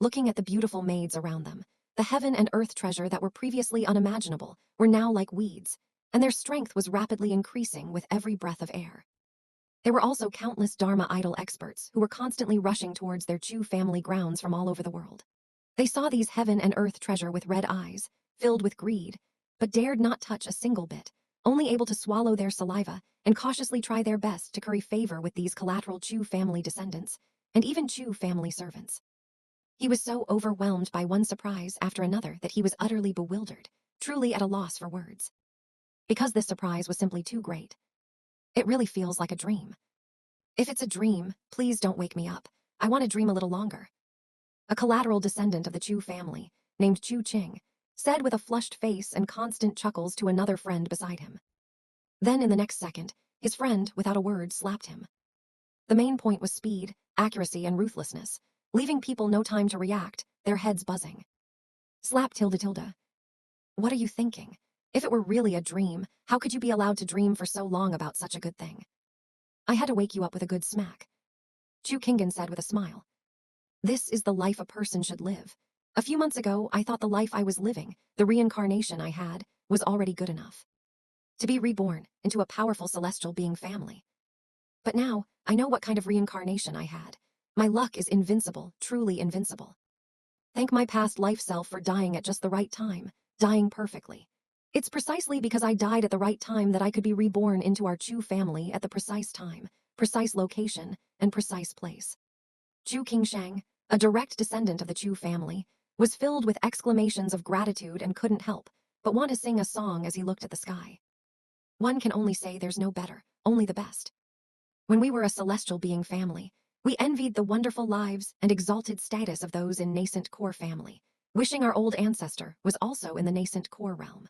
Looking at the beautiful maids around them, the heaven and earth treasure that were previously unimaginable were now like weeds, and their strength was rapidly increasing with every breath of air. There were also countless Dharma idol experts who were constantly rushing towards their Chu family grounds from all over the world. They saw these heaven and earth treasure with red eyes, filled with greed, but dared not touch a single bit, only able to swallow their saliva and cautiously try their best to curry favor with these collateral Chu family descendants, and even Chu family servants. He was so overwhelmed by one surprise after another that he was utterly bewildered, truly at a loss for words. Because this surprise was simply too great. It really feels like a dream. If it's a dream, please don't wake me up. I want to dream a little longer. A collateral descendant of the Chu family, named Chu Qing, said with a flushed face and constant chuckles to another friend beside him. Then in the next second, his friend, without a word, slapped him. The main point was speed, accuracy, and ruthlessness, leaving people no time to react, their heads buzzing. Slap . What are you thinking? If it were really a dream, how could you be allowed to dream for so long about such a good thing? I had to wake you up with a good smack. Chu Kingen said with a smile. This is the life a person should live. A few months ago, I thought the life I was living, the reincarnation I had, was already good enough. To be reborn into a powerful celestial being family. But now, I know what kind of reincarnation I had. My luck is invincible, truly invincible. Thank my past life self for dying at just the right time, dying perfectly. It's precisely because I died at the right time that I could be reborn into our Chu family at the precise time, precise location, and precise place. Chu Qingshang, a direct descendant of the Chu family, was filled with exclamations of gratitude and couldn't help but want to sing a song as he looked at the sky. One can only say there's no better, only the best. When we were a celestial being family, we envied the wonderful lives and exalted status of those in nascent core family, wishing our old ancestor was also in the nascent core realm.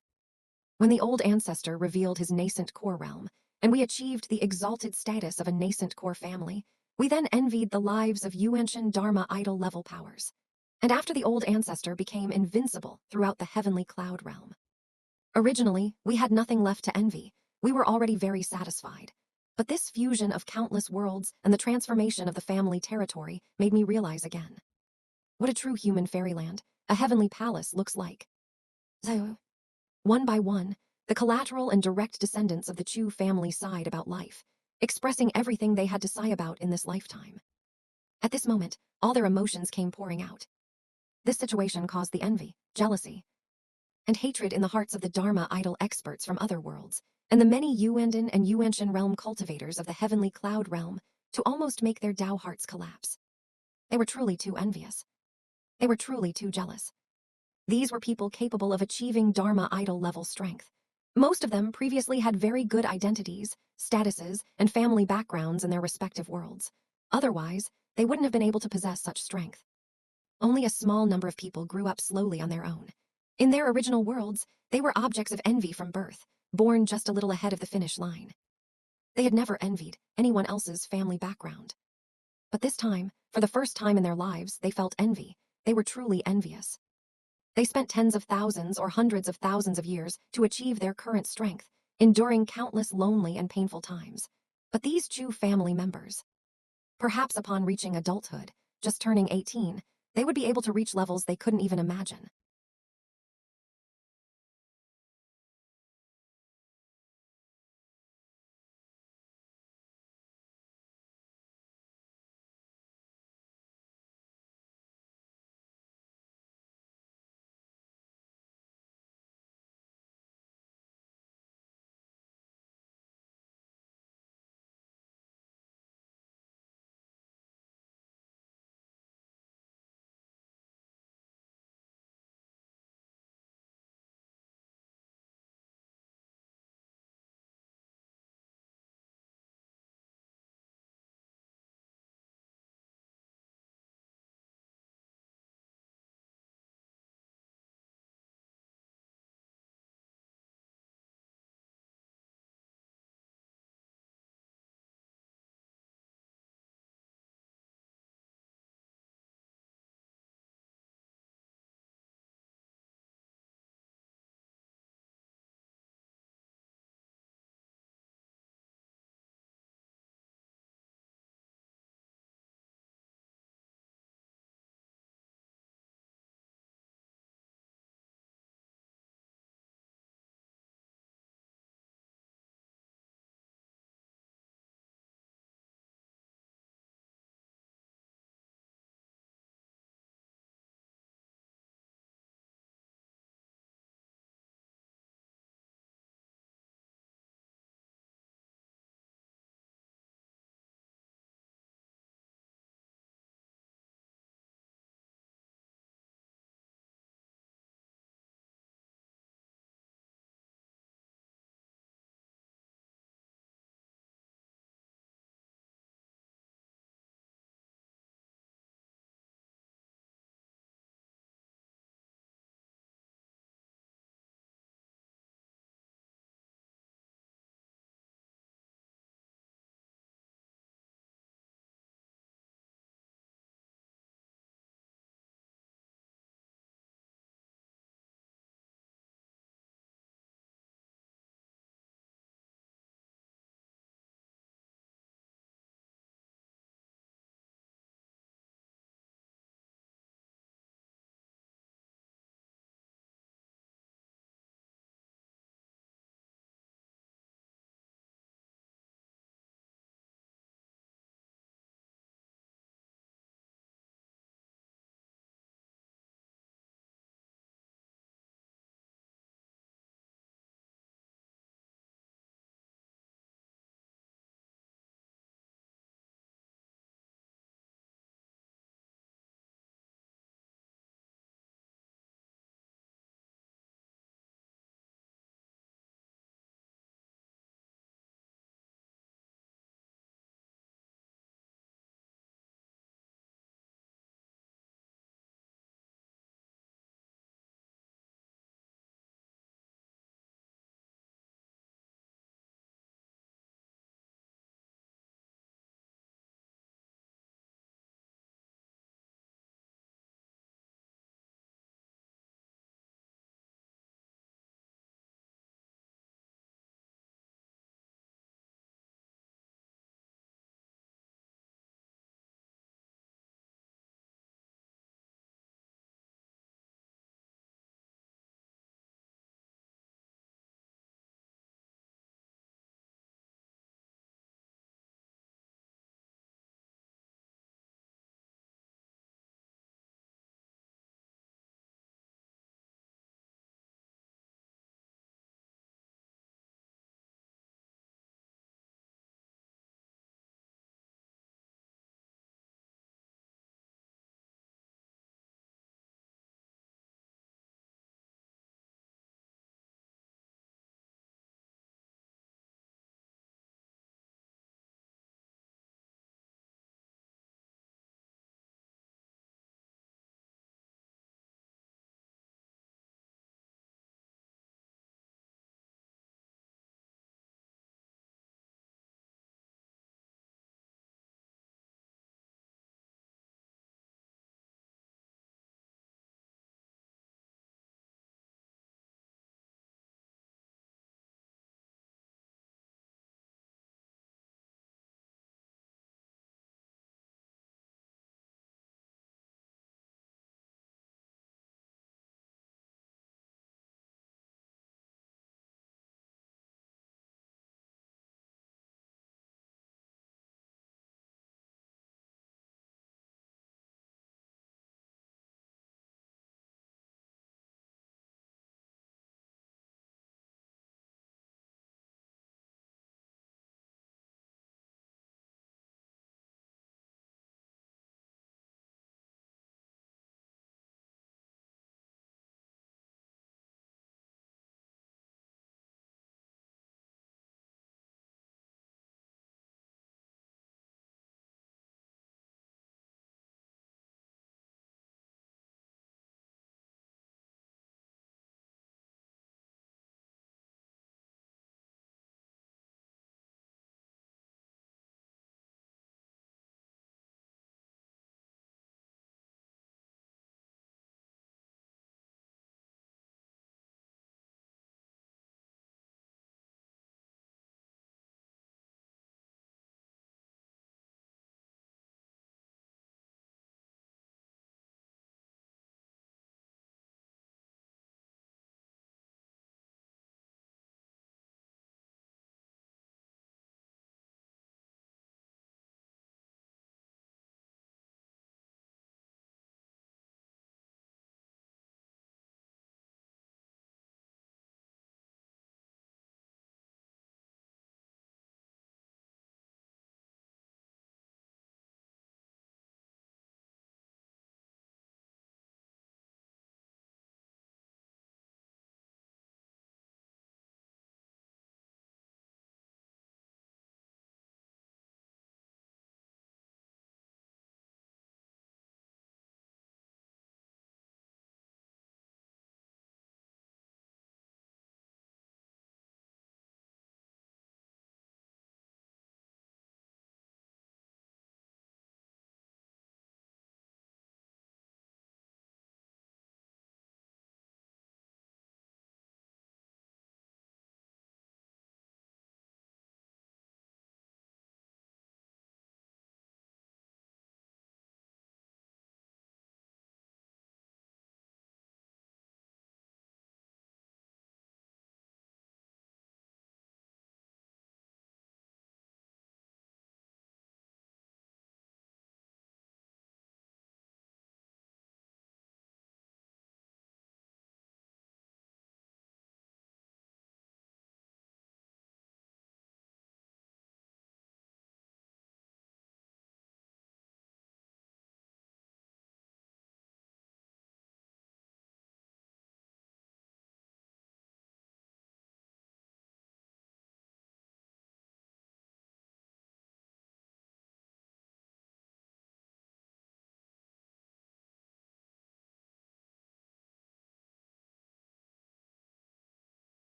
When the old ancestor revealed his nascent core realm, and we achieved the exalted status of a nascent core family, we then envied the lives of Yuanshan Dharma idol level powers. And after the old ancestor became invincible throughout the heavenly cloud realm. Originally, we had nothing left to envy. We were already very satisfied. But this fusion of countless worlds and the transformation of the family territory made me realize again what a true human fairyland, a heavenly palace, looks like. So, one by one, the collateral and direct descendants of the Chu family sighed about life, expressing everything they had to sigh about in this lifetime. At this moment, all their emotions came pouring out. This situation caused the envy, jealousy, and hatred in the hearts of the Dharma idol experts from other worlds, and the many Yuandan and Yuanshan realm cultivators of the heavenly cloud realm to almost make their Tao hearts collapse. They were truly too envious. They were truly too jealous. These were people capable of achieving Dharma idol level strength. Most of them previously had very good identities, statuses, and family backgrounds in their respective worlds. Otherwise, they wouldn't have been able to possess such strength. Only a small number of people grew up slowly on their own. In their original worlds, they were objects of envy from birth, born just a little ahead of the finish line. They had never envied anyone else's family background. But this time, for the first time in their lives, they felt envy. They were truly envious. They spent tens of thousands or hundreds of thousands of years to achieve their current strength, enduring countless lonely and painful times. But these Chu family members, perhaps upon reaching adulthood, just turning 18, they would be able to reach levels they couldn't even imagine.